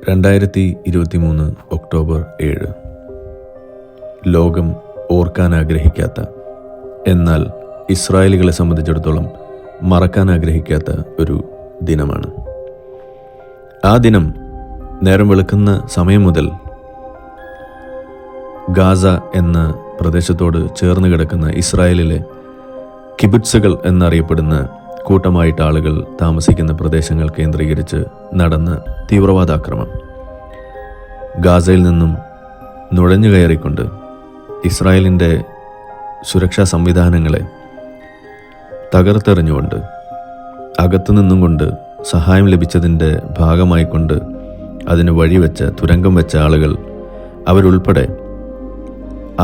2023 October 7. ലോകം ഓർക്കാൻ ആഗ്രഹിക്കാത്ത, എന്നാൽ ഇസ്രായേലികളെ സംബന്ധിച്ചിടത്തോളം മറക്കാൻ ആഗ്രഹിക്കാത്ത ഒരു ദിനമാണ്. ആ ദിനം നേരം വെളുക്കുന്ന സമയം മുതൽ ഗാസ എന്ന പ്രദേശത്തോട് ചേർന്ന് കിടക്കുന്ന ഇസ്രായേലിലെ കിബുട്സുകൾ എന്നറിയപ്പെടുന്ന കൂട്ടമായിട്ട് ആളുകൾ താമസിക്കുന്ന പ്രദേശങ്ങൾ കേന്ദ്രീകരിച്ച് നടന്ന തീവ്രവാദാക്രമണം, ഗാസയിൽ നിന്നും നുഴഞ്ഞു കയറിക്കൊണ്ട് ഇസ്രായേലിൻ്റെ സുരക്ഷാ സംവിധാനങ്ങളെ തകർത്തെറിഞ്ഞുകൊണ്ട് അകത്തുനിന്നും കൊണ്ട് സഹായം ലഭിച്ചതിൻ്റെ ഭാഗമായിക്കൊണ്ട് അതിന് വഴിവെച്ച തുരങ്കം വെച്ച ആളുകൾ അവരുൾപ്പെടെ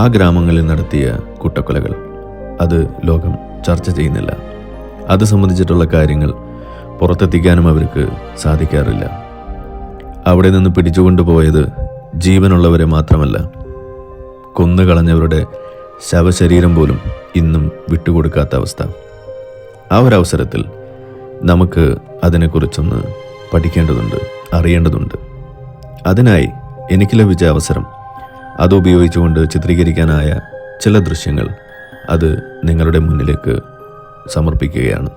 ആ ഗ്രാമങ്ങളിൽ നടത്തിയ കൂട്ടക്കൊലകൾ, അത് ലോകം ചർച്ച ചെയ്യുന്നില്ല. അത് സംബന്ധിച്ചിട്ടുള്ള കാര്യങ്ങൾ പുറത്തെത്തിക്കാനും അവർക്ക് സാധിക്കാറില്ല. അവിടെ നിന്ന് പിടിച്ചുകൊണ്ടുപോയത് ജീവനുള്ളവരെ മാത്രമല്ല, കൊന്നുകളഞ്ഞവരുടെ ശവശരീരം പോലും ഇന്നും വിട്ടുകൊടുക്കാത്ത അവസ്ഥ. ആ ഒരവസരത്തിൽ നമുക്ക് അതിനെക്കുറിച്ചൊന്ന് പഠിക്കേണ്ടതുണ്ട്, അറിയേണ്ടതുണ്ട്. അതിനായി എനിക്ക് ലഭിച്ച അവസരം, അതുപയോഗിച്ചുകൊണ്ട് ചിത്രീകരിക്കാനായ ചില ദൃശ്യങ്ങൾ, അത് നിങ്ങളുടെ മുന്നിലേക്ക് സമർപ്പിക്കുകയാണ്.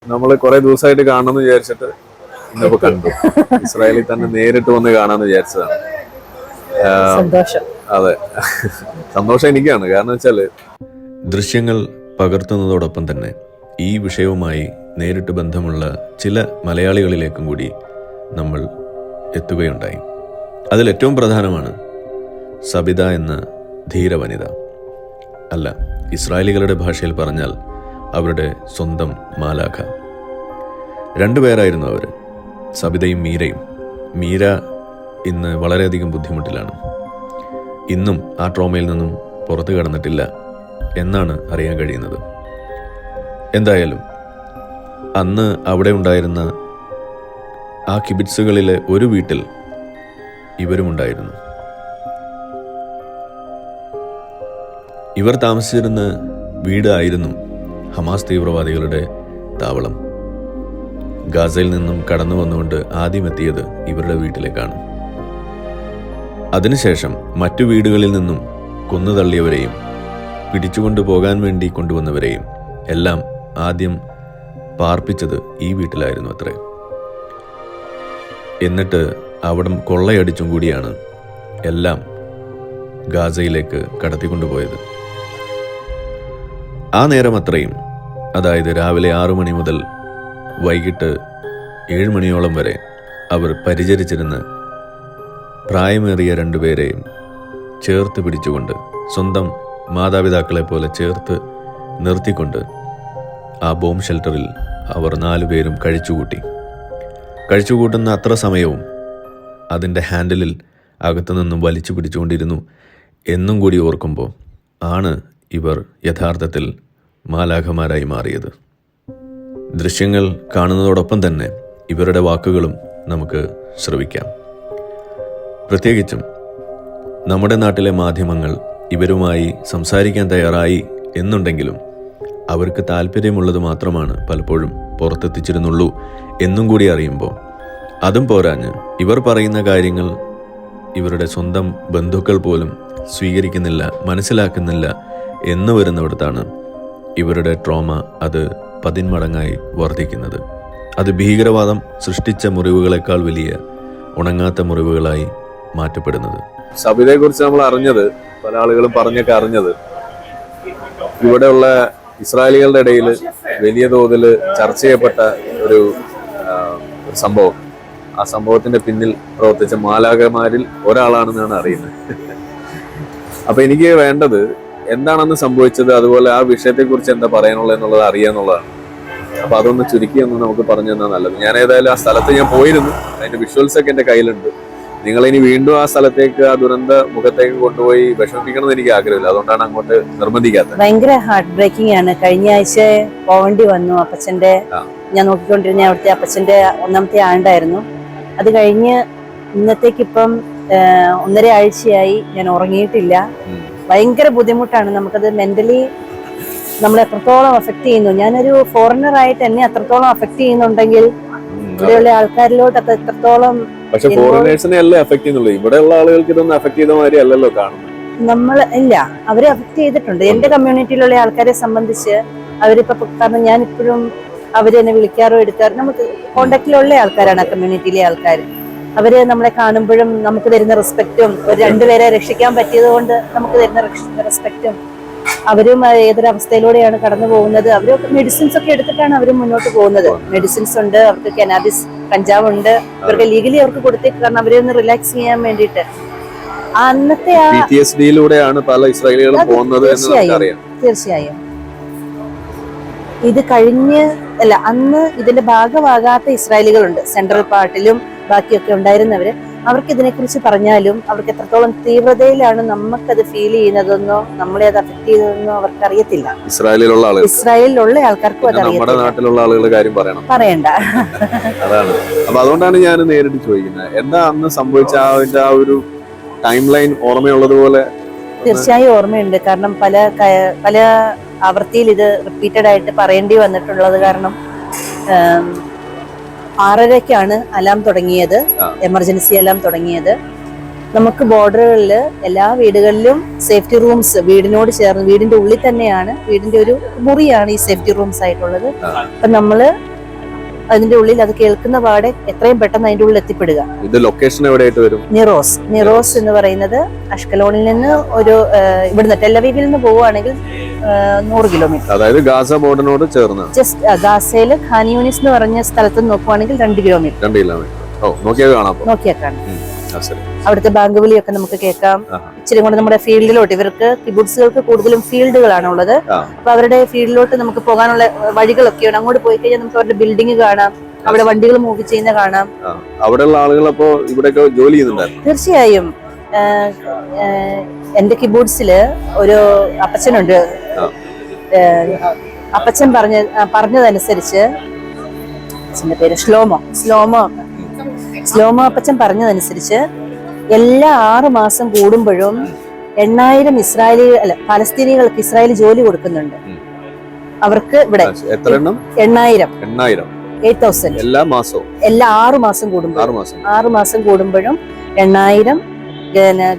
നമ്മൾ കുറെ ദിവസമായിട്ട് കാണണമെന്ന് വിചാരിച്ചിട്ട് ഇന്നിപ്പോ കണ്ടു. ഇസ്രായേലിൽ തന്നെ നേരിട്ട് വന്ന് കാണാന്ന് വിചാരിച്ചതാണ്. അതെ, സന്തോഷം എനിക്കാണ്. കാരണം വെച്ചാല് ദൃശ്യങ്ങൾ പകർത്തുന്നതോടൊപ്പം തന്നെ ഈ വിഷയവുമായി നേരിട്ട് ബന്ധമുള്ള ചില മലയാളികളിലേക്കും കൂടി നമ്മൾ എത്തുകയുണ്ടായി. അതിലേറ്റവും പ്രധാനമാണ് സബിത എന്ന ധീര വനിത. അല്ല, ഇസ്രായേലികളുടെ ഭാഷയിൽ പറഞ്ഞാൽ അവരുടെ സ്വന്തം മാലാഖ. രണ്ടുപേരായിരുന്നു അവർ, സബിതയും മീരയും. മീര ഇന്ന് വളരെയധികം ബുദ്ധിമുട്ടിലാണ്. ഇന്നും ആ ട്രോമയിൽ നിന്നും പുറത്തു കടന്നിട്ടില്ല എന്നാണ് അറിയാൻ കഴിയുന്നത്. എന്തായാലും അന്ന് അവിടെ ഉണ്ടായിരുന്ന ആ കിബിറ്റ്സുകളിലെ ഒരു വീട്ടിൽ ഇവരുമുണ്ടായിരുന്നു. ഇവർ താമസിച്ചിരുന്ന വീടായിരുന്നു ഹമാസ് തീവ്രവാദികളുടെ താവളം. ഗാസയിൽ നിന്നും കടന്നു വന്നുകൊണ്ട് ആദ്യം എത്തിയത് ഇവരുടെ വീട്ടിലേക്കാണ്. അതിനുശേഷം മറ്റു വീടുകളിൽ നിന്നും കൊന്നുതള്ളിയവരെയും പിടിച്ചുകൊണ്ടു പോകാൻ വേണ്ടി കൊണ്ടുവന്നവരെയും എല്ലാം ആദ്യം പാർപ്പിച്ചത് ഈ വീട്ടിലായിരുന്നു അത്രേ. എന്നിട്ട് അവിടം കൊള്ളയടിച്ചും കൂടിയാണ് എല്ലാം ഗാസയിലേക്ക് കടത്തിക്കൊണ്ടുപോയത്. ആ നേരം അത്രയും, അതായത് രാവിലെ 6 മണി മുതൽ വൈകിട്ട് 7 മണിയോളം വരെ അവർ പരിചരിച്ചിരുന്ന പ്രായമേറിയ 2 പേരെയും ചേർത്ത് പിടിച്ചുകൊണ്ട്, സ്വന്തം മാതാപിതാക്കളെ പോലെ ചേർത്ത് നിർത്തിക്കൊണ്ട് ആ ബോംബ് ഷെൽട്ടറിൽ അവർ 4 പേരും കഴിച്ചുകൂട്ടുന്ന അത്ര സമയവും അതിൻ്റെ ഹാൻഡിലിൽ അകത്തുനിന്നും വലിച്ചു പിടിച്ചുകൊണ്ടിരുന്നു എന്നും കൂടി ഓർക്കുമ്പോൾ ആണ് ഇവർ യഥാർത്ഥത്തിൽ മാലാഖമാരായി മാറിയത്. ദൃശ്യങ്ങൾ കാണുന്നതോടൊപ്പം തന്നെ ഇവരുടെ വാക്കുകളും നമുക്ക് ശ്രവിക്കാം. പ്രത്യേകിച്ചും നമ്മുടെ നാട്ടിലെ മാധ്യമങ്ങൾ ഇവരുമായി സംസാരിക്കാൻ തയ്യാറായി എന്നുണ്ടെങ്കിലും അവർക്ക് താല്പര്യമുള്ളത് മാത്രമാണ് പലപ്പോഴും പുറത്തെത്തിച്ചിരുന്നുള്ളൂ എന്നും കൂടി അറിയുമ്പോൾ, അതും പോരാഞ്ഞ് ഇവർ പറയുന്ന കാര്യങ്ങൾ ഇവരുടെ സ്വന്തം ബന്ധുക്കൾ പോലും സ്വീകരിക്കുന്നില്ല, മനസ്സിലാക്കുന്നില്ല എന്ന് വരുന്നിടത്താണ് ഇവരുടെ ട്രോമ അത് 10 മടങ്ങായി വർദ്ധിക്കുന്നത്. അത് ഭീകരവാദം സൃഷ്ടിച്ച മുറിവുകളെക്കാൾ വലിയ ഉണങ്ങാത്ത മുറിവുകളായി മാറ്റപ്പെടുന്നത്. സബിതയെ കുറിച്ച് നമ്മൾ അറിഞ്ഞത്, പല ആളുകളും പറഞ്ഞൊക്കെ അറിഞ്ഞത്, ഇവിടെയുള്ള ഇസ്രായേലികളുടെ ഇടയിൽ വലിയ തോതിൽ ചർച്ച ചെയ്യപ്പെട്ട ഒരു സംഭവം. ആ സംഭവത്തിന്റെ പിന്നിൽ പ്രവർത്തിച്ച മാലാഖമാരിൽ ഒരാളാണെന്നാണ് അറിയുന്നത്. അപ്പൊ എനിക്ക് വേണ്ടത് എന്താണെന്ന് സംഭവിച്ചത്, അതുപോലെ ആ വിഷയത്തെക്കുറിച്ച് എന്താ പറയാനുള്ളത് എന്നുള്ളത് അറിയാന്നുള്ളതാണ്. അപ്പൊ അതൊന്ന് ചുരുക്കി ഒന്ന് നമുക്ക് പറഞ്ഞു തന്നാൽ നല്ലത്. ഞാൻ ഏതായാലും ആ സ്ഥലത്ത് ഞാൻ പോയിരുന്നു, അതിന്റെ വിഷ്വൽസ് ഒക്കെ എന്റെ കയ്യിലുണ്ട്. നിങ്ങളിനി വീണ്ടും ആ സ്ഥലത്തേക്ക്, ആ ദുരന്ത മുഖത്തേക്ക് കൊണ്ടുപോയി വിഷമിപ്പിക്കണമെന്ന് എനിക്ക് ആഗ്രഹമില്ല. അതുകൊണ്ടാണ് അങ്ങോട്ട് നിർബന്ധിക്കാത്തത്. ഭയങ്കര ഹാർട്ട് ബ്രേക്കിംഗ് ആണ്. കഴിഞ്ഞ ആഴ്ച പോവേണ്ടി വന്നു. അപ്പച്ചന്റെ, ഞാൻ നോക്കിക്കൊണ്ടിരുന്ന അവിടുത്തെ അപ്പച്ചന്റെ 1ാമത്തെ ആണ്ടായിരുന്നു. അത് കഴിഞ്ഞ് ഇന്നത്തേക്ക് ഇപ്പം 1.5 ആഴ്ചയായി ഞാൻ ഉറങ്ങിയിട്ടില്ല. ഭയങ്കര ബുദ്ധിമുട്ടാണ്. നമുക്കത് മെന്റലി നമ്മൾ എത്രത്തോളം അഫക്ട് ചെയ്യുന്നു. ഞാനൊരു ഫോറിനർ ആയിട്ട് എന്നെ അത്രത്തോളം അഫക്ട് ചെയ്യുന്നുണ്ടെങ്കിൽ ഇവിടെയുള്ള ആൾക്കാരിലോട്ട് അത് എത്രത്തോളം. പക്ഷെ ഫോറിനേഴ്സിനെ അല്ലേ അഫക്ട് ചെയ്യുന്നുള്ളൂ. ഇവിടെയുള്ള ആളുകൾക്ക് ഇതൊന്നും അഫക്ട് ചെയ്ത മാതിരി അല്ലല്ലോ കാണുന്നത്. നമ്മൾ ഇല്ല, അവരെ അഫക്ട് ചെയ്തിട്ടുണ്ട്. എന്റെ കമ്മ്യൂണിറ്റിയിലുള്ള ആൾക്കാരെ സംബന്ധിച്ച് അവരിപ്പോ, കാരണം ഞാൻ ഇപ്പോഴും അവരെന്നെ വിളിക്കാറോ എടുക്കാറോ, നമുക്ക് കോണ്ടാക്റ്റിലുള്ള ആൾക്കാരാണ് ആ കമ്മ്യൂണിറ്റിയിലെ ആൾക്കാർ. അവര് നമ്മളെ കാണുമ്പോഴും നമുക്ക് തരുന്ന റെസ്പെക്റ്റും, ഒരു 2 പേരെ രക്ഷിക്കാൻ പറ്റിയത് കൊണ്ട് നമുക്ക് തരുന്ന റെസ്പെക്റ്റും, അവരും ഏതൊരവസ്ഥയിലൂടെയാണ് കടന്നു പോകുന്നത്. അവരൊക്കെ മെഡിസിൻസ് ഒക്കെ എടുത്തിട്ടാണ് അവർ മുന്നോട്ട് പോകുന്നത്. മെഡിസിൻസ് ഉണ്ട്, അവർക്ക് കനാബിസ്, കഞ്ചാവ് ഉണ്ട്, അവർക്ക് ലീഗലി അവർക്ക് കൊടുത്തേക്ക്, കാരണം അവരെ ഒന്ന് റിലാക്സ് ചെയ്യാൻ വേണ്ടിയിട്ട്. അന്നത്തെ ആ PTSD-യിലൂടെയാണ് പല ഇസ്രായേലികളും പോകുന്നത് എന്ന് നമുക്കറിയാം. തീർച്ചയായും ഇത് കഴിഞ്ഞ് അല്ല, അന്ന് ഇതിന്റെ ഭാഗമാകാത്ത ഇസ്രായേലികളുണ്ട്. സെൻട്രൽ പാർട്ടിലും ബാക്കിയൊക്കെ ഉണ്ടായിരുന്നവര്. അവർക്ക് ഇതിനെക്കുറിച്ച് പറഞ്ഞാലും അവർക്ക് എത്രത്തോളം തീവ്രതയിലാണ് നമുക്കത് ഫീൽ ചെയ്യുന്നതെന്നോ നമ്മളെ അത് അഫക്ട് ചെയ്തതെന്നോ അവർക്ക് അറിയത്തില്ല. ഇസ്രായേലിലുള്ള ആൾക്കാർക്കും അത് നമ്മുടെ നാട്ടിലുള്ള ആളുകളുടെ കാര്യം പറയണ്ട. അതാണ്. അപ്പൊ അതുകൊണ്ടാണ് ഞാൻ നേരിട്ട് ചോദിക്കുന്നത്, എന്താ അന്ന് സംഭവിച്ച അതിന്റെ ആ ഒരു ടൈം ലൈൻ ഓർമ്മയുള്ളതുപോലെ? തീർച്ചയായും ഓർമ്മയുണ്ട്. കാരണം പല ആവർത്തിയിൽ ഇത് റിപ്പീറ്റഡ് ആയിട്ട് പറയേണ്ടി വന്നിട്ടുള്ളത്. കാരണം 6:30-ക്കാണ് അലാം തുടങ്ങിയത്, എമർജൻസി അലാം തുടങ്ങിയത്. നമുക്ക് ബോർഡറുകളിൽ എല്ലാ വീടുകളിലും സേഫ്റ്റി റൂംസ്, വീടിനോട് ചേർന്ന്, വീടിന്റെ ഉള്ളിൽ തന്നെയാണ്, വീടിന്റെ ഒരു മുറിയാണ് ഈ സേഫ്റ്റി റൂംസ് ആയിട്ടുള്ളത്. അപ്പൊ നമ്മള് അതിന്റെ ഉള്ളിൽ അത് കേൾക്കുന്ന പാടെ എത്രയും പെട്ടെന്ന് അതിന്റെ ഉള്ളിൽ എത്തിപ്പെടുക. ഇത് ലൊക്കേഷൻ എവിടെയായിട്ട് വരും? നിറോസ് എന്ന് പറയുന്നത് അഷ്കലോണിൽ നിന്ന് ഒരു, ഇവിടുന്ന് ടെലവീവിൽ നിന്ന് പോവുകയാണെങ്കിൽ 100 കിലോമീറ്റർ, അതായത് ഗാസ ബോർഡറിനോട് ചേർന്ന്. ജസ്റ്റ് ഗാസയില് ഖാൻ യൂനിസ് എന്ന് പറഞ്ഞ സ്ഥലത്ത് നോക്കുവാണെങ്കിൽ 2 കിലോമീറ്റർ. നോക്കിയാൽ കാണാം. അവിടുത്തെ ബാങ്ക് വിളിയൊക്കെ നമുക്ക് കേൾക്കാം. ഇച്ചിരി കൊണ്ട് നമ്മുടെ ഫീൽഡിലോട്ട്, ഇവർക്ക് കിബുട്സുകൾക്ക് കൂടുതലും ഫീൽഡുകളാണ് ഉള്ളത്. അപ്പൊ അവരുടെ ഫീൽഡിലോട്ട് നമുക്ക് പോകാനുള്ള വഴികളൊക്കെയാണ്. അങ്ങോട്ട് പോയി കഴിഞ്ഞാൽ നമുക്ക് അവരുടെ ബിൽഡിംഗ് കാണാം, അവിടെ വണ്ടികൾ മൂവ് ചെയ്യുന്ന കാണാം. അവിടെയുള്ള ആളുകൾ അപ്പോ ഇവിടെയൊക്കെ ജോലി ചെയ്യുന്നുണ്ടായിരുന്നു. തീർച്ചയായും. എന്റെ കിബൂട്സില് ഒരു അപ്പച്ചനുണ്ട്. അപ്പച്ചൻ പറഞ്ഞതനുസരിച്ച്, അപ്പച്ചന്റെ പേര് സ്ലോമോ അപ്പച്ചൻ പറഞ്ഞതനുസരിച്ച് എല്ലാ 6 മാസം കൂടുമ്പോഴും 8000 പലസ്തീനികൾക്ക് ഇസ്രായേൽ ജോലി കൊടുക്കുന്നുണ്ട്. അവർക്ക് ഇവിടെ 8,000 എല്ലാ 6 മാസം കൂടുമ്പോഴും 8000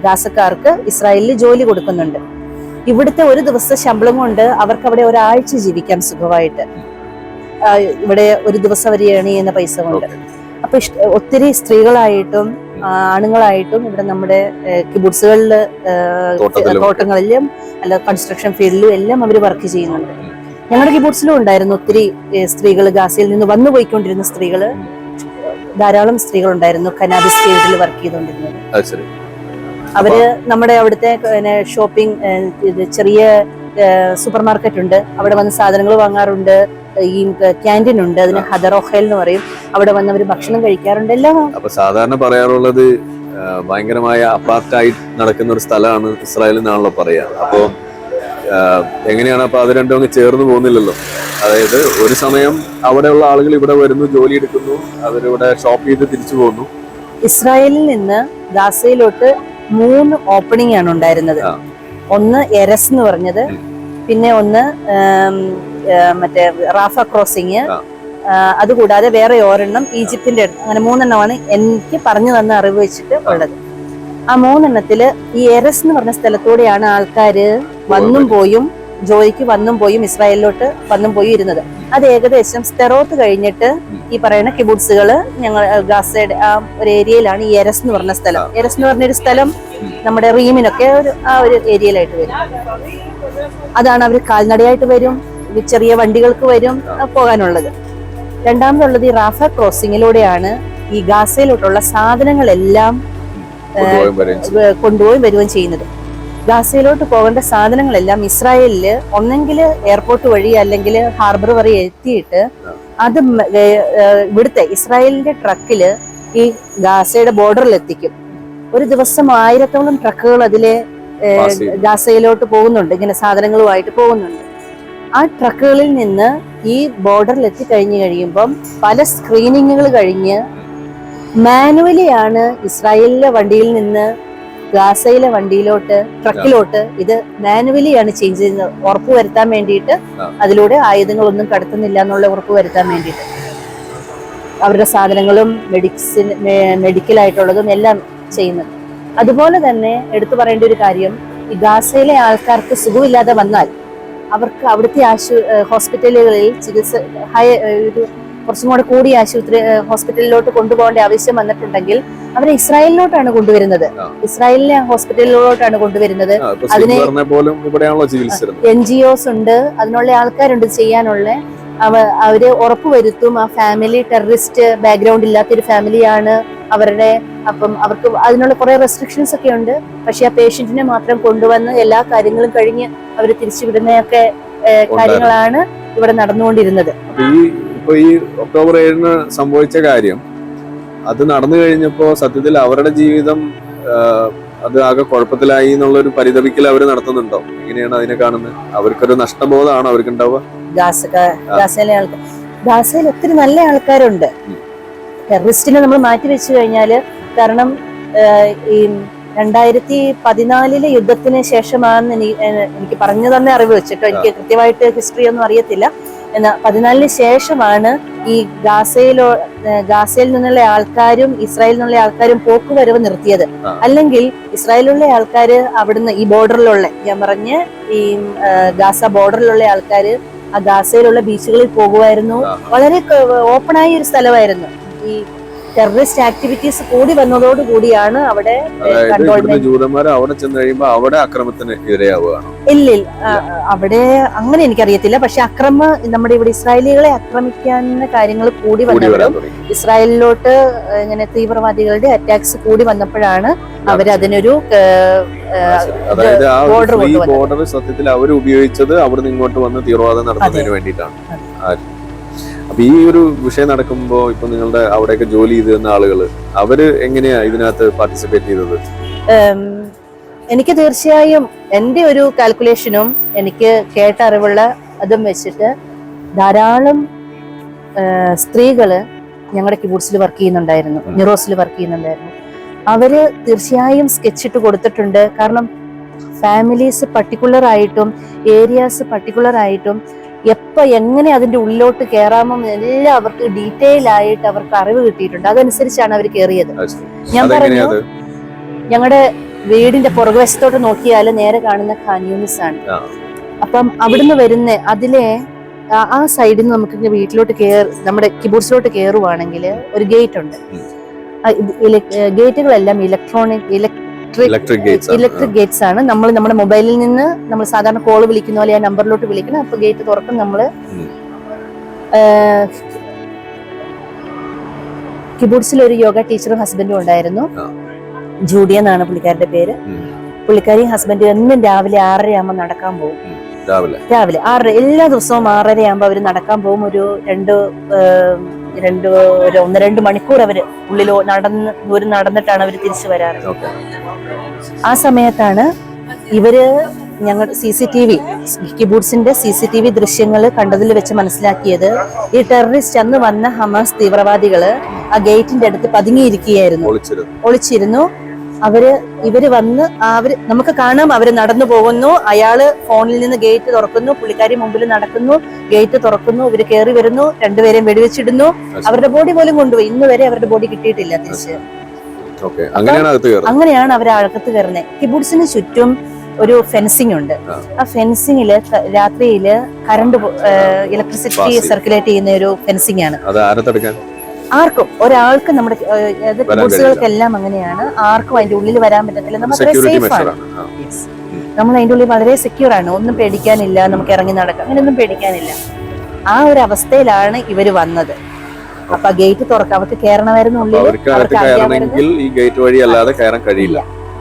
ഗാസക്കാർക്ക് ഇസ്രായേലിൽ ജോലി കൊടുക്കുന്നുണ്ട്. ഇവിടുത്തെ ഒരു ദിവസത്തെ ശമ്പളം കൊണ്ട് അവർക്ക് അവിടെ ഒരാഴ്ച ജീവിക്കാം സുഖമായിട്ട്. ഇവിടെ ഒരു ദിവസം അവർ ഏൺ ചെയ്യുന്ന പൈസ കൊണ്ട്. അപ്പൊ ഒത്തിരി സ്ത്രീകളായിട്ടും ആണുങ്ങളായിട്ടും ഇവിടെ നമ്മുടെ കിബുട്സുകളില്, തോട്ടങ്ങളിലും അല്ല കൺസ്ട്രക്ഷൻ ഫീൽഡിലും എല്ലാം അവർ വർക്ക് ചെയ്യുന്നുണ്ട്. ഞങ്ങളുടെ കിബുട്സിലും ഉണ്ടായിരുന്നു ഒത്തിരി സ്ത്രീകൾ, ഗാസയിൽ നിന്ന് വന്നു പോയിക്കൊണ്ടിരുന്ന സ്ത്രീകള്, ധാരാളം സ്ത്രീകൾ ഉണ്ടായിരുന്നു കനാബിസ് ഫീൽഡിൽ വർക്ക് ചെയ്തുകൊണ്ടിരുന്നത്. അവര് നമ്മുടെ അവിടുത്തെ ഷോപ്പിംഗ്, ചെറിയ സൂപ്പർ മാർക്കറ്റ് ഉണ്ട്, അവിടെ വന്ന് സാധനങ്ങൾ വാങ്ങാറുണ്ട്. ഈ ക്യാൻറ്റീൻ ഉണ്ട്, അതിന് ഹദറോഹേൽ എന്ന് പറയും. അവിടെ വന്ന് അവർ ഭക്ഷണം കഴിക്കാറുണ്ട്. എല്ലാം. അപ്പൊ സാധാരണ പറയാറുള്ളത് ഭയങ്കരമായ അപ്പാർട്ടൈഡ് നടക്കുന്ന ഒരു സ്ഥലമാണ് ഇസ്രായേൽ എന്നാണല്ലോ പറയാ. അപ്പോ എങ്ങനെയാണ് അപ്പൊ അത് രണ്ടും അങ്ങ് ചേർന്ന് പോകുന്നില്ലല്ലോ? അതായത് ഒരു സമയം അവിടെയുള്ള ആളുകൾ ഇവിടെ വരുന്നു, ജോലി എടുക്കുന്നു, അവരിവിടെ ഷോപ്പ് ചെയ്ത് തിരിച്ചു പോകുന്നു. ഇസ്രായേലിൽ നിന്ന് ഗാസയിലോട്ട് 3 ഓപ്പണിംഗ് ആണ് ഉണ്ടായിരുന്നത്. ഒന്ന് എരസ് എന്ന് പറഞ്ഞത്, പിന്നെ ഒന്ന് മറ്റേ റാഫ ക്രോസിങ്, അതുകൂടാതെ വേറെ ഒരെണ്ണം ഈജിപ്തിന്റെ അടുത്ത്. അങ്ങനെ 3 എണ്ണമാണ് എനിക്ക് പറഞ്ഞു തന്ന അറിവ് വെച്ചിട്ട് ഉള്ളത്. ആ 3 എണ്ണത്തില് ഈ എരസ് എന്ന് പറഞ്ഞ സ്ഥലത്തൂടെയാണ് ആൾക്കാര് വന്നും പോയും, ജോലിക്ക് വന്നും പോയും, ഇസ്രായേലിലോട്ട് വന്നും പോയും ഇരുന്നത്. അത് ഏകദേശം സ്തെറോത്ത് കഴിഞ്ഞിട്ട് ഈ പറയുന്ന കിബുട്സുകള്, ഞങ്ങൾ ഗാസയുടെ ആ ഒരു ഏരിയയിലാണ് ഈ എരസ് എന്ന് പറഞ്ഞ സ്ഥലം. എരസ് എന്ന് പറഞ്ഞൊരു സ്ഥലം നമ്മുടെ റീമിനൊക്കെ ആ ഒരു ഏരിയയിലായിട്ട് വരും. അതാണ് അവർ കാൽനടയായിട്ട് വരും, ചെറിയ വണ്ടികൾക്ക് വരും പോകാനുള്ളത്. രണ്ടാമതുള്ളത് ഈ റാഫ ക്രോസിങ്ങിലൂടെയാണ് ഈ ഗാസയിലോട്ടുള്ള സാധനങ്ങളെല്ലാം കൊണ്ടുപോയി വരികയും ചെയ്യുന്നത്. ഗാസയിലോട്ട് പോകേണ്ട സാധനങ്ങളെല്ലാം ഇസ്രായേലില് ഒന്നെങ്കിൽ എയർപോർട്ട് വഴി അല്ലെങ്കിൽ ഹാർബർ വഴി എത്തിയിട്ട് അത് ഇവിടുത്തെ ഇസ്രായേലിന്റെ ട്രക്കില് ഈ ഗാസയുടെ ബോർഡറിൽ എത്തിക്കും. ഒരു ദിവസം 1000-ഓളം ട്രക്കുകൾ അതിലെ ഗാസയിലോട്ട് പോകുന്നുണ്ട്, ഇങ്ങനെ സാധനങ്ങളുമായിട്ട് പോകുന്നുണ്ട്. ആ ട്രക്കുകളിൽ നിന്ന് ഈ ബോർഡറിൽ എത്തിക്കഴിഞ്ഞു കഴിയുമ്പം പല സ്ക്രീനിങ്ങുകൾ കഴിഞ്ഞ് മാനുവലിയാണ് ഇസ്രായേലിലെ വണ്ടിയിൽ നിന്ന് ഗാസയിലെ വണ്ടിയിലോട്ട്, ട്രക്കിലോട്ട് ഇത് മാനുവലിയാണ് ചേഞ്ച് ചെയ്യുന്നത്, ഉറപ്പുവരുത്താൻ വേണ്ടിയിട്ട്. അതിലൂടെ ആയുധങ്ങളൊന്നും കടത്തുന്നില്ല എന്നുള്ള ഉറപ്പ് വരുത്താൻ വേണ്ടിയിട്ട് അവരുടെ സാധനങ്ങളും മെഡിക്കലായിട്ടുള്ളതും എല്ലാം ചെയ്യുന്നത്. അതുപോലെ തന്നെ എടുത്തു പറയേണ്ട ഒരു കാര്യം, ഈ ഗാസയിലെ ആൾക്കാർക്ക് സുഖമില്ലാതെ വന്നാൽ അവർക്ക് അവിടുത്തെ ഹോസ്പിറ്റലുകളിൽ ചികിത്സ കുറച്ചും കൂടെ കൂടിയ ഹോസ്പിറ്റലിലോട്ട് കൊണ്ടുപോകേണ്ട ആവശ്യം വന്നിട്ടുണ്ടെങ്കിൽ അവരെ ഇസ്രായേലിലോട്ടാണ് കൊണ്ടുവരുന്നത്. ഇസ്രായേലിലെ ഹോസ്പിറ്റലിലോട്ടാണ് കൊണ്ടുവരുന്നത്. അതിന് NGOs ഉണ്ട്, അതിനുള്ള ആൾക്കാരുണ്ട് ചെയ്യാനുള്ള. അവര് ഉറപ്പുവരുത്തും ആ ഫാമിലി ടെററിസ്റ്റ് ബാക്ക്ഗ്രൗണ്ട് ഇല്ലാത്തൊരു ഫാമിലിയാണ് അവരുടെ. അപ്പം അവർക്ക് അതിനുള്ള കുറെ റെസ്ട്രിക്ഷൻസ് ഒക്കെ ഉണ്ട്. പക്ഷെ ആ പേഷ്യന്റിനെ മാത്രം കൊണ്ടുവന്ന് എല്ലാ കാര്യങ്ങളും കഴിഞ്ഞ് അവർ തിരിച്ചുവിടുന്നതൊക്കെ കാര്യങ്ങളാണ് ഇവിടെ നടന്നുകൊണ്ടിരുന്നത്. ഇപ്പൊ ഈ ഒക്ടോബർ 7 സംഭവിച്ച കാര്യം അത് നടന്നു കഴിഞ്ഞപ്പോ സത്യത്തിൽ അവരുടെ ജീവിതം അത് ആകെ കുഴപ്പത്തിലായി എന്നുള്ളൊരു പരിതപിക്കൽ അവർ നടത്തുന്നുണ്ടോ? എങ്ങനെയാണ് അതിനെ കാണുന്നത്? അവർക്കൊരു നഷ്ടബോധമാണോ അവർക്ക് ഉണ്ടാവുക? ഗാസയിൽ ഒത്തിരി നല്ല ആൾക്കാരുണ്ട്. ടെററിസ്റ്റിനെ നമ്മൾ മാറ്റി വെച്ചു കഴിഞ്ഞാല്, കാരണം ഈ 2014 യുദ്ധത്തിന് ശേഷമാണ് എനിക്ക് പറഞ്ഞു തന്നെ അറിവ് വെച്ചിട്ടോ, എനിക്ക് കൃത്യമായിട്ട് ഹിസ്റ്ററി ഒന്നും അറിയത്തില്ല. എന്നാൽ 14 ശേഷമാണ് ഈ ഗാസയിൽ നിന്നുള്ള ആൾക്കാരും ഇസ്രായേലിൽ നിന്നുള്ള ആൾക്കാരും പോക്കുവരവ് നിർത്തിയത്. അല്ലെങ്കിൽ ഇസ്രായേലിലുള്ള ആൾക്കാര് അവിടുന്ന് ഈ ബോർഡറിലുള്ള, ഞാൻ പറഞ്ഞ ഈ ഗാസ ബോർഡറിലുള്ള ആൾക്കാര് ആ ഗാസയിലുള്ള ബീച്ചുകളിൽ പോകുമായിരുന്നു. വളരെ ഓപ്പണായ ഒരു സ്ഥലമായിരുന്നു. ഈ ടെററിസ്റ്റ് ആക്ടിവിറ്റീസ് കൂടി വന്നതോടുകൂടിയാണ് അവിടെ ജൂതന്മാർ അവിടെ ചെന്ന് കഴിയുമ്പോൾ അവിടെ അക്രമത്തിന് ഇരയാവുകയാണ്. ഇല്ല, അവിടെ അങ്ങനെ എനിക്കറിയത്തില്ല. പക്ഷെ നമ്മുടെ ഇവിടെ ഇസ്രായേലികളെ ആക്രമിക്കാവുന്ന കാര്യങ്ങൾ കൂടി വന്നവരും ഇസ്രായേലിലോട്ട് ഇങ്ങനെ തീവ്രവാദികളുടെ അറ്റാക്സ് കൂടി വന്നപ്പോഴാണ് അവരതിനൊരു ബോർഡർ സത്യത്തിൽ അവർ ഉപയോഗിച്ചത് അവിടുന്ന് ഇങ്ങോട്ട് വന്ന് തീവ്രവാദം നടത്തുന്നതിന് വേണ്ടിയിട്ടാണ്. അപ്പൊ ഈ ഒരു വിഷയം നടക്കുമ്പോ ഇപ്പൊ നിങ്ങളുടെ അവിടെയൊക്കെ ജോലി ചെയ്തിരുന്ന ആളുകള് അവര് എങ്ങനെയാ ഇതിനകത്ത് പാർട്ടിസിപ്പേറ്റ് ചെയ്തത്? എനിക്ക് തീർച്ചയായും എന്റെ ഒരു കാൽക്കുലേഷനും എനിക്ക് കേട്ട അറിവുള്ള അതും വെച്ചിട്ട് ധാരാളം സ്ത്രീകള് ഞങ്ങളുടെ കിബൂട്സിൽ വർക്ക് ചെയ്യുന്നുണ്ടായിരുന്നു, നിറോസിൽ വർക്ക് ചെയ്യുന്നുണ്ടായിരുന്നു. അവര് തീർച്ചയായും സ്കെച്ചിട്ട് കൊടുത്തിട്ടുണ്ട്. കാരണം ഫാമിലീസ് പർട്ടിക്കുലർ ആയിട്ടും ഏരിയാസ് പർട്ടിക്കുലർ ആയിട്ടും എങ്ങനെ അതിന്റെ ഉള്ളിലോട്ട് കയറാമോ എല്ലാം അവർക്ക് ഡീറ്റെയിൽ ആയിട്ട് അവർക്ക് അറിവ് കിട്ടിയിട്ടുണ്ട്. അതനുസരിച്ചാണ് അവർ കയറിയത്. ഞാൻ പറഞ്ഞു, ഞങ്ങളുടെ വീടിന്റെ പുറകുവശത്തോട്ട് നോക്കിയാൽ നേരെ കാണുന്ന ഖാൻ യൂനിസ് ആണ്. അപ്പം അവിടുന്ന് വരുന്ന അതിലെ ആ സൈഡിൽ നിന്ന് നമുക്ക് വീട്ടിലോട്ട് നമ്മുടെ കിബൂട്സിലോട്ട് കയറുവാണെങ്കിൽ ഒരു ഗേറ്റ് ഉണ്ട്. ഗേറ്റുകളെല്ലാം ഇലക്ട്രിക് ഗേറ്റ്സ് ആണ്. നമ്മൾ നമ്മുടെ മൊബൈലിൽ നിന്ന് നമ്മൾ സാധാരണ കോള് വിളിക്കുന്ന പോലെ ആ നമ്പറിലോട്ട് വിളിക്കണം. അപ്പൊ ഗേറ്റ് തുറക്കും. നമ്മള് കിബൂട്സിൽ ഒരു യോഗ ടീച്ചറും ഹസ്ബൻഡും ഉണ്ടായിരുന്നു. ജൂഡി എന്നാണ് പുള്ളിക്കാരുടെ പേര്. പുള്ളിക്കാരി ഹസ്ബൻഡ് എന്നും രാവിലെ 6:30 ആകുമ്പോൾ നടക്കാൻ പോകും. രാവിലെ 6:30 എല്ലാ ദിവസവും 6:30 ആകുമ്പോൾ അവര് നടക്കാൻ പോകും. ഒരു 1-2 മണിക്കൂർ അവര് ദൂരം നടന്നിട്ടാണ് അവര് തിരിച്ചു വരാറ്. ആ സമയത്താണ് ഇവര് ഞങ്ങൾ CCTV കിബൂട്സിന്റെ CCTV ദൃശ്യങ്ങൾ കണ്ടതിൽ വെച്ച് മനസ്സിലാക്കിയത് ഈ ടെററിസ്റ്റ് അന്ന് വന്ന ഹമാസ് തീവ്രവാദികള് ആ ഗേറ്റിന്റെ അടുത്ത് പതുങ്ങിയിരിക്കുകയായിരുന്നു, ഒളിച്ചിരുന്നു. ഇവര് വന്ന് നമുക്ക് കാണാം, അവര് നടന്നു പോകുന്നു. അയാള് ഫോണിൽ നിന്ന് ഗേറ്റ് തുറക്കുന്നു, പുള്ളിക്കാരി മുമ്പിൽ നടക്കുന്നു, ഗേറ്റ് തുറക്കുന്നു, ഇവര് കയറി വരുന്നു, രണ്ടുപേരെയും വെടിവെച്ചിടുന്നു. അവരുടെ ബോഡി പോലും കൊണ്ടുപോയി. ഇന്ന് വരെ അവരുടെ ബോഡി കിട്ടിയിട്ടില്ല തിരിച്ച്. അങ്ങനെയാണ് അവർ അകത്ത് കയറുന്നത്. കിബൂട്സിന് ചുറ്റും ഒരു ഫെൻസിങ് ഉണ്ട്. ആ ഫെൻസിങ്ങില് രാത്രിയില് കറണ്ട് ഇലക്ട്രിസിറ്റി സർക്കുലേറ്റ് ചെയ്യുന്ന ഒരു ഫെൻസിങ് ആണ്. ആർക്കും ഒരാൾക്കും നമ്മുടെ കിബൂട്സുകൾക്കെല്ലാം അങ്ങനെയാണ്. ആർക്കും അതിന്റെ ഉള്ളിൽ വരാൻ പറ്റത്തില്ല. നമ്മൾ സേഫ് ആണ്. നമ്മൾ അതിന്റെ ഉള്ളിൽ വളരെ സെക്യൂർ ആണ്. ഒന്നും പേടിക്കാനില്ല. നമുക്ക് ഇറങ്ങി നടക്കാം, അങ്ങനെയൊന്നും പേടിക്കാനില്ല. ആ ഒരു അവസ്ഥയിലാണ് ഇവര് വന്നത്. അപ്പൊ ഗേറ്റ് തുറക്കാം, അവർക്ക് കയറണമായിരുന്നു ഉള്ളിൽ.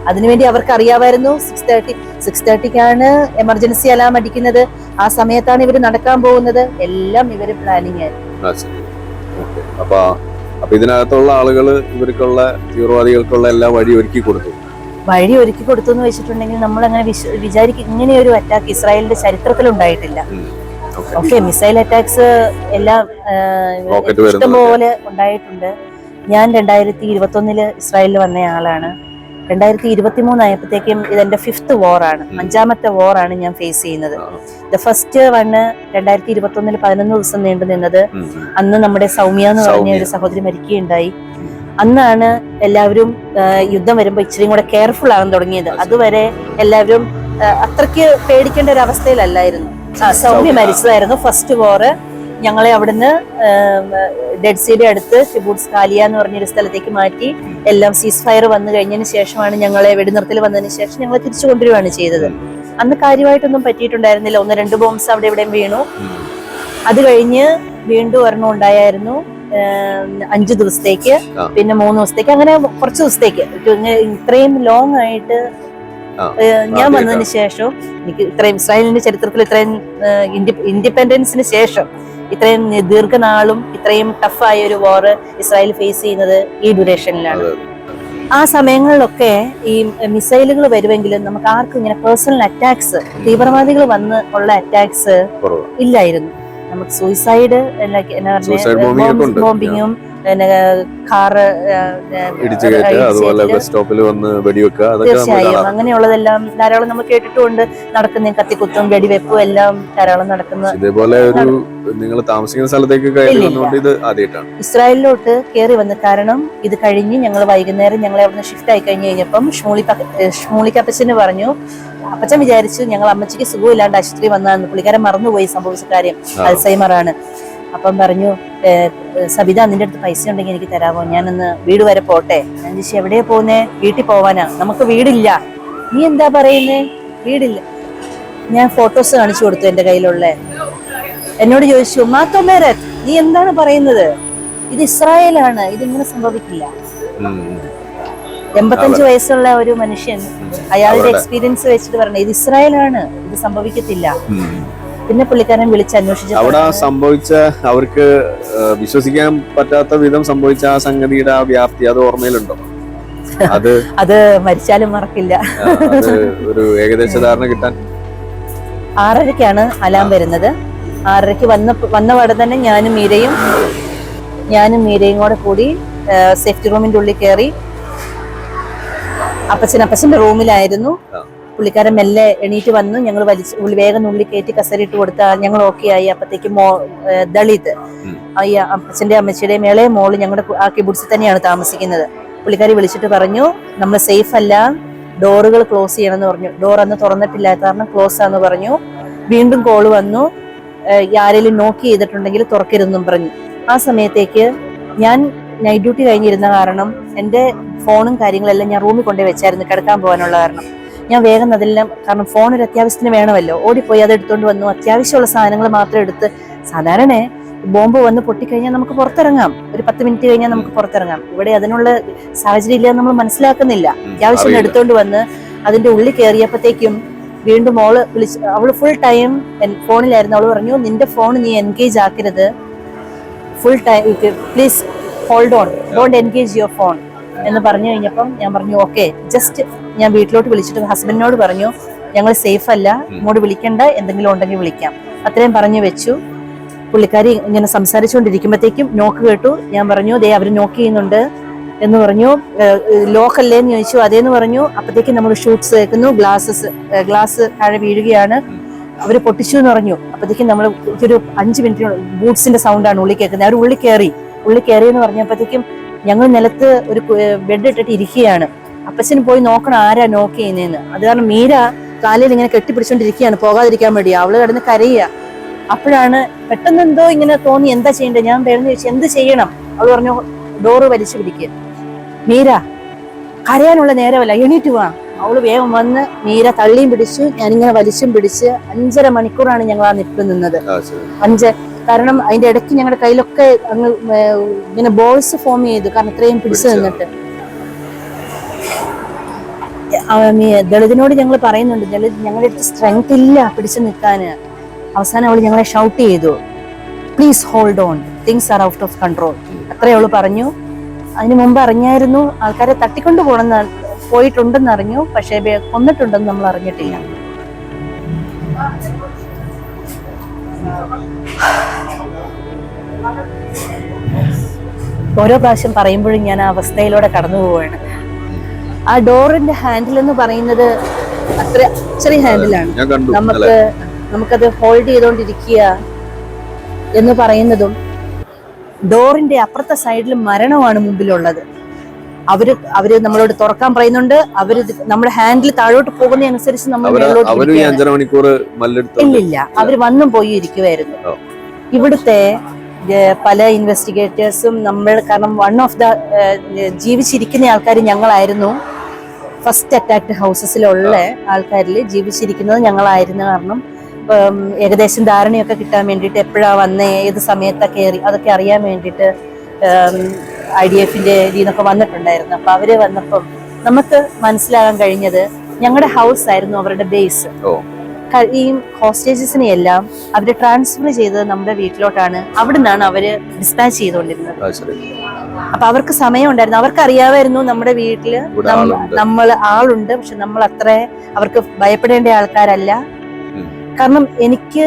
അതിനുവേണ്ടി അവർക്ക് അറിയാമായിരുന്നു 6:30ക്കാണ് എമർജൻസി അലാം അടിക്കുന്നത്. ആ സമയത്താണ് ഇവര് നടക്കാൻ പോകുന്നത്. എല്ലാം ഇവര് പ്ലാനിങ് ആയിരുന്നു. അപ്പൊ അപ്പൊ ഇതിനകത്തുള്ള ആളുകൾ ഇവർക്കുള്ള തീവ്രവാദികൾക്കുള്ള എല്ലാ വഴി ഒരുക്കി കൊടുത്തു എന്ന് വെച്ചിട്ടുണ്ടെങ്കിൽ നമ്മൾ അങ്ങനെ വിചാരിക്കും ഇങ്ങനെ ഒരു അറ്റാക്ക് ഇസ്രായേലിന്റെ ചരിത്രത്തിൽ ഉണ്ടായിട്ടില്ല. ഓക്കെ, മിസൈൽ അറ്റാക്സ് എല്ലാം ഇഷ്ടംപോലെ ഉണ്ടായിട്ടുണ്ട്. ഞാൻ 2021 ഇസ്രായേലിൽ വന്ന ആളാണ്. 2023 ആയപ്പോഴത്തേക്കും ഇതെന്റെ 5th വാറാണ്, 5ാമത്തെ വാറാണ് ഞാൻ ഫേസ് ചെയ്യുന്നത്. ഫസ്റ്റ് വണ് 2021 11 ദിവസം നീണ്ടു നിന്നത്. അന്ന് നമ്മുടെ സൗമ്യ എന്ന് പറഞ്ഞ ഒരു സഹോദരി മരിക്കുകയുണ്ടായി. അന്നാണ് എല്ലാവരും യുദ്ധം വരുമ്പോൾ ഇച്ചിരിയും കൂടെ കെയർഫുൾ ആകാൻ തുടങ്ങിയത്. അതുവരെ എല്ലാവരും അത്രയ്ക്ക് പേടിക്കേണ്ട ഒരു അവസ്ഥയിലല്ലായിരുന്നു. സൗമ്യ മരിച്ചതായിരുന്നു ഫസ്റ്റ് വാറ്. ഞങ്ങളെ അവിടുന്ന് ഡെഡ് സീയുടെ അടുത്ത് കിബൂട്സ് കാലിയ എന്ന് പറഞ്ഞൊരു സ്ഥലത്തേക്ക് മാറ്റി. എല്ലാം സീസ് ഫയർ വന്നു കഴിഞ്ഞതിന് ശേഷമാണ് ഞങ്ങളെ വെടിനിർത്തൽ വന്നതിന് ശേഷം ഞങ്ങളെ തിരിച്ചു കൊണ്ടുവരികയാണ് ചെയ്തത്. അന്ന് കാര്യമായിട്ടൊന്നും പറ്റിയിട്ടുണ്ടായിരുന്നില്ല. 1-2 ബോംബ്സ് അവിടെ ഇവിടെയും വീണു. അത് കഴിഞ്ഞ് വീണ്ടും ഒരെണ്ണം ഉണ്ടായിരുന്നു 5 ദിവസത്തേക്ക്, പിന്നെ 3 ദിവസത്തേക്ക്, അങ്ങനെ കുറച്ച് ദിവസത്തേക്ക്. ഇത്രയും ലോങ് ആയിട്ട് ഞാൻ വന്നതിന് ശേഷം എനിക്ക് ഇത്രയും ഇസ്രായേലിന്റെ ചരിത്രത്തിൽ ഇത്രയും ഇൻഡിപെൻഡൻസിന് ശേഷം ഇത്രയും ദീർഘനാളും ഇത്രയും ടഫായ ഒരു വാർ ഇസ്രായേൽ ഫേസ് ചെയ്യുന്നത് ഈ ഡ്യൂറേഷനിലാണ്. ആ സമയങ്ങളിലൊക്കെ ഈ മിസൈലുകൾ വരുമെങ്കിലും നമുക്ക് ആർക്കും ഇങ്ങനെ പേഴ്സണൽ അറ്റാക്സ്, തീവ്രവാദികൾ വന്ന് ഉള്ള അറ്റാക്സ് ഇല്ലായിരുന്നു. നമുക്ക് സൂയിസൈഡ് ബോംബിങ്ങും കാറ് തീർച്ചയായും അങ്ങനെയുള്ളതെല്ലാം ധാരാളം നമ്മൾ കേട്ടിട്ടുണ്ട്. നടക്കുന്ന കത്തിക്കുത്തും വെടിവെപ്പും എല്ലാം ധാരാളം നടക്കുന്ന. ഇതേപോലെ ഒരു നിങ്ങൾ താമസിക്കുന്ന സ്ഥലത്തേക്ക് ഇസ്രായേലിലോട്ട് കയറി വന്ന്, കാരണം ഇത് കഴിഞ്ഞ് ഞങ്ങൾ വൈകുന്നേരം ഞങ്ങളെ അവിടുന്ന് ഷിഫ്റ്റ് ആയി കഴിഞ്ഞപ്പം ഷ്മൂളിക്കപ്പച്ചന് പറഞ്ഞു. അപ്പച്ചൻ വിചാരിച്ചു ഞങ്ങൾ അമ്മച്ചിക്ക് സുഖമില്ലാണ്ട് ആശുപത്രി വന്നാന്ന്. പുള്ളിക്കാരൻ മറന്നുപോയി സംഭവിച്ച കാര്യം, അൽസൈമർ ആണ്. അപ്പം പറഞ്ഞു, സബിത നിന്റെ അടുത്ത് പൈസ ഉണ്ടെങ്കിൽ എനിക്ക് തരാമോ, ഞാനൊന്ന് വീട് വരെ പോട്ടെ. ഞാൻ ചോദിച്ചു എവിടെയാ പോകുന്നേ? വീട്ടിൽ പോവാനാ. നമുക്ക് വീടില്ല. നീ എന്താ പറയുന്നേ? വീടില്ല. ഞാൻ ഫോട്ടോസ് കാണിച്ചു കൊടുത്തു എന്റെ കയ്യിലുള്ള. എന്നോട് ചോദിച്ചു മാത്തോമേരത്ത് നീ എന്താണ് പറയുന്നത്? ഇത് ഇസ്രായേലാണ്, ഇതിങ്ങനെ സംഭവിക്കില്ല. 85 വയസ്സുള്ള ഒരു മനുഷ്യൻ അയാളുടെ എക്സ്പീരിയൻസ് വെച്ചിട്ട് പറഞ്ഞു ഇത് ഇസ്രായേലാണ്, ഇത് സംഭവിക്കത്തില്ല. പിന്നെ പുള്ളിക്കാരൻ വിളിച്ച് അന്വേഷിച്ചു. അവിടെ സംഭവിച്ച, അവർക്ക് വിശ്വസിക്കാൻ പറ്റാത്ത വിധം സംഭവിച്ച ആ സംഗതിയുടെ ആ വ്യാപ്തി അത് ഓർമ്മയിലുണ്ടോ? അത് മരിച്ചാലും മറക്കില്ല. ഒരു ഏകദേശ ധാരണ കിട്ടാൻ 6:30ക്കാണ് അലാം വരുന്നത്. 6:30ക്ക് വന്ന പാടെ തന്നെ ഞാനും മീരയും കൂടെ കൂടി സേഫ്റ്റി റൂമിന്റെ ഉള്ളിൽ കയറി. അപ്പച്ചന്റെ റൂമിലായിരുന്നു. പുള്ളിക്കാരൻ മെല്ലെ എണീറ്റ് വന്നു. ഞങ്ങൾ വേഗം ഉള്ളിൽ കയറ്റി കസരിട്ട് കൊടുത്ത ഞങ്ങൾ ഓക്കെ ആയി. അപ്പത്തേക്ക് ദളിത് അപ്പച്ചന്റെ അമ്മച്ചിയുടെയും ഇളയ മോള് ഞങ്ങളുടെ ആ കിബുട്സിൽ തന്നെയാണ് താമസിക്കുന്നത്. പുള്ളിക്കാരി വിളിച്ചിട്ട് പറഞ്ഞു നമ്മൾ സേഫ് അല്ല, ഡോറുകൾ ക്ലോസ് ചെയ്യണമെന്ന് പറഞ്ഞു. ഡോർ അന്ന് തുറന്നിട്ടില്ലാത്ത കാരണം ക്ലോസ് ആന്ന് പറഞ്ഞു. വീണ്ടും കോള് വന്നു, ആരെങ്കിലും നോക്ക് ചെയ്തിട്ടുണ്ടെങ്കിൽ തുറക്കരുതെന്നും പറഞ്ഞു. ആ സമയത്തേക്ക് ഞാൻ നൈറ്റ് ഡ്യൂട്ടി കഴിഞ്ഞിരുന്ന കാരണം എൻ്റെ ഫോണും കാര്യങ്ങളെല്ലാം ഞാൻ റൂമിൽ കൊണ്ടുപോയി വെച്ചായിരുന്നു കിടക്കാൻ പോകാനുള്ള കാരണം. ഞാൻ വേഗം അതെല്ലാം, കാരണം ഫോൺ ഒരു അത്യാവശ്യത്തിന് വേണമല്ലോ, ഓടിപ്പോയി അത് എടുത്തുകൊണ്ട് വന്നു. അത്യാവശ്യമുള്ള സാധനങ്ങൾ മാത്രം എടുത്ത്, സാധാരണ ബോംബ് വന്ന് പൊട്ടിക്കഴിഞ്ഞാൽ നമുക്ക് പുറത്തിറങ്ങാം, ഒരു 10 മിനിറ്റ് കഴിഞ്ഞാൽ നമുക്ക് പുറത്തിറങ്ങാം. ഇവിടെ അതിനുള്ള സാഹചര്യം ഇല്ല, നമ്മൾ മനസ്സിലാക്കുന്നില്ല. അത്യാവശ്യം എടുത്തുകൊണ്ട് വന്ന് അതിന്റെ ഉള്ളിൽ കയറിയപ്പോഴത്തേക്കും വീണ്ടും മോള് വിളിച്ച്, അവള് ഫുൾ ടൈം ഫോണിലായിരുന്നു. അവള് പറഞ്ഞു നിന്റെ ഫോൺ നീ എൻഗേജ് ആക്കരുത്, full time please hold on, don't engage your phone എന്ന് പറഞ്ഞു കഴിഞ്ഞപ്പം ഞാൻ പറഞ്ഞു ഓക്കെ. ജസ്റ്റ് ഞാൻ വീട്ടിലോട്ട് വിളിച്ചിട്ട് ഹസ്ബൻഡിനോട് പറഞ്ഞു ഞങ്ങൾ സേഫ് അല്ല, ഇങ്ങോട്ട് വിളിക്കണ്ട, എന്തെങ്കിലും ഉണ്ടെങ്കിൽ വിളിക്കാം, അത്രയും പറഞ്ഞു വെച്ചു. പുള്ളിക്കാരി ഇങ്ങനെ സംസാരിച്ചുകൊണ്ടിരിക്കുമ്പോഴത്തേക്കും നോക്ക് കേട്ടു. ഞാൻ പറഞ്ഞു ദേ അവർ നോക്ക് ചെയ്യുന്നുണ്ട് എന്ന് പറഞ്ഞു. ലോക്കല്ലേ എന്ന് ചോദിച്ചു. അതേന്ന് പറഞ്ഞു. അപ്പത്തേക്കും നമ്മൾ ഷൂട്ട്സ് കേൾക്കുന്നു, ഗ്ലാസ് താഴെ വീഴുകയാണ്. അവര് പൊട്ടിച്ചു എന്ന് പറഞ്ഞു. അപ്പത്തേക്കും നമ്മൾ ഒരു 5 മിനിറ്റ് ബൂട്ട്സിന്റെ സൗണ്ടാണ് ഉള്ളിൽ കേൾക്കുന്നത്. അവർ ഉള്ളിൽ കയറി എന്ന് പറഞ്ഞപ്പോഴത്തേക്കും ഞങ്ങൾ നിലത്ത് ഒരു ബെഡ് ഇട്ടിട്ട് ഇരിക്കുകയാണ്. അപ്പച്ചന് പോയി നോക്കണം ആരാ നോക്ക് ചെയ്യുന്നതെന്ന്. അത് കാരണം മീര കാലിൽ ഇങ്ങനെ കെട്ടിപ്പിടിച്ചോണ്ടിരിക്കുകയാണ് പോകാതിരിക്കാൻ വേണ്ടി. അവള് കിടന്ന് കരയുക. അപ്പോഴാണ് പെട്ടെന്ന് എന്തോ ഇങ്ങനെ തോന്നി, എന്താ ചെയ്യേണ്ടത്? ഞാൻ പേരെന്ന് ചോദിച്ചു എന്ത് ചെയ്യണം? അവള് പറഞ്ഞു ഡോറ് വലിച്ചു പിടിക്കുക. മീര കരയാനുള്ള നേരമല്ല, എണീറ്റ് വാ. അവള് വേഗം വന്ന് മീര തള്ളിയും പിടിച്ചു, ഞാനിങ്ങനെ വലിച്ചും പിടിച്ച് 5.5 മണിക്കൂറാണ് ഞങ്ങൾ ആ നിപ്പിൽ നിന്നത്. കാരണം അതിന്റെ ഇടയ്ക്ക് ഞങ്ങളുടെ കയ്യിലൊക്കെ അങ്ങ് ഇങ്ങനെ ബോൾസ് ഫോം ചെയ്തു, കാരണം ഇത്രയും പിടിച്ചു നിന്നിട്ട്. ദളിതിനോട് ഞങ്ങൾ പറയുന്നുണ്ട്, ദളിത് ഞങ്ങളുടെ അടുത്ത് സ്ട്രെങ്ത് ഇല്ല പിടിച്ചു നിൽക്കാന്. അവസാനം അവൾ ഞങ്ങളെ ഷൗട്ട് ചെയ്തു, please hold on, things are out of control. അത്രേ ഉള്ളൂ പറഞ്ഞു. അതിന് മുമ്പ് അറിഞ്ഞായിരുന്നു ആൾക്കാരെ തട്ടിക്കൊണ്ടു പോയിട്ടുണ്ടെന്ന് അറിഞ്ഞു, പക്ഷേ കൊന്നിട്ടുണ്ടെന്ന് നമ്മൾ അറിഞ്ഞിട്ടില്ല. ഓരോ പ്രാവശ്യം പറയുമ്പോഴും ഞാൻ ആ അവസ്ഥയിലൂടെ കടന്നു പോവുകയാണ്. ആ ഡോറിന്റെ ഹാൻഡിൽ എന്ന് പറയുന്നത് അത്ര ചെറിയ ഹാൻഡിലാണ്. നമുക്കത് ഹോൾഡ് ചെയ്തോണ്ടിരിക്കുക എന്ന് പറയുന്നതും, ഡോറിന്റെ അപ്പുറത്തെ സൈഡിൽ മരണമാണ് മുമ്പിലുള്ളത്. അവര് നമ്മളോട് തുറക്കാൻ പറയുന്നുണ്ട്. അവര് നമ്മുടെ ഹാൻഡിൽ താഴോട്ട് പോകുന്നതനുസരിച്ച് നമ്മൾ ഇല്ലില്ല, അവര് വന്നും പോയി ഇരിക്കുവായിരുന്നു. ഇവിടുത്തെ പല ഇൻവെസ്റ്റിഗേറ്റേഴ്സും കാരണം വൺ ഓഫ് ദ ജീവിച്ചിരിക്കുന്ന ആൾക്കാർ ഞങ്ങളായിരുന്നു. ഫസ്റ്റ് അറ്റാക്ട് ഹൗസസിലുള്ള ആൾക്കാരിൽ ജീവിച്ചിരിക്കുന്നത് ഞങ്ങളായിരുന്നു. കാരണം ഏകദേശം ധാരണയൊക്കെ കിട്ടാൻ വേണ്ടിയിട്ട് എപ്പോഴാ വന്നേ, ഏത് സമയത്തൊക്കെ അതൊക്കെ അറിയാൻ വേണ്ടിയിട്ട് IDFന്റെ ഇതിന്നൊക്കെ വന്നിട്ടുണ്ടായിരുന്നു. അപ്പൊ അവര് വന്നപ്പം നമുക്ക് മനസ്സിലാകാൻ കഴിഞ്ഞത് ഞങ്ങളുടെ ഹൗസ് ആയിരുന്നു അവരുടെ ബേസ്. ഈ ഹോസ്റ്റേജസിനെ എല്ലാം അവര് ട്രാൻസ്ഫർ ചെയ്തത് നമ്മുടെ വീട്ടിലോട്ടാണ്. അവിടെ നിന്നാണ് അവര് ഡിസ്പാച്ച് ചെയ്തുകൊണ്ടിരുന്നത്. അപ്പൊ അവർക്ക് സമയം ഉണ്ടായിരുന്നു, അവർക്ക് അറിയാമായിരുന്നു നമ്മുടെ വീട്ടില് ആളുണ്ട്. പക്ഷെ നമ്മൾ അത്ര അവർക്ക് ഭയപ്പെടേണ്ട ആൾക്കാരല്ല. കാരണം എനിക്ക്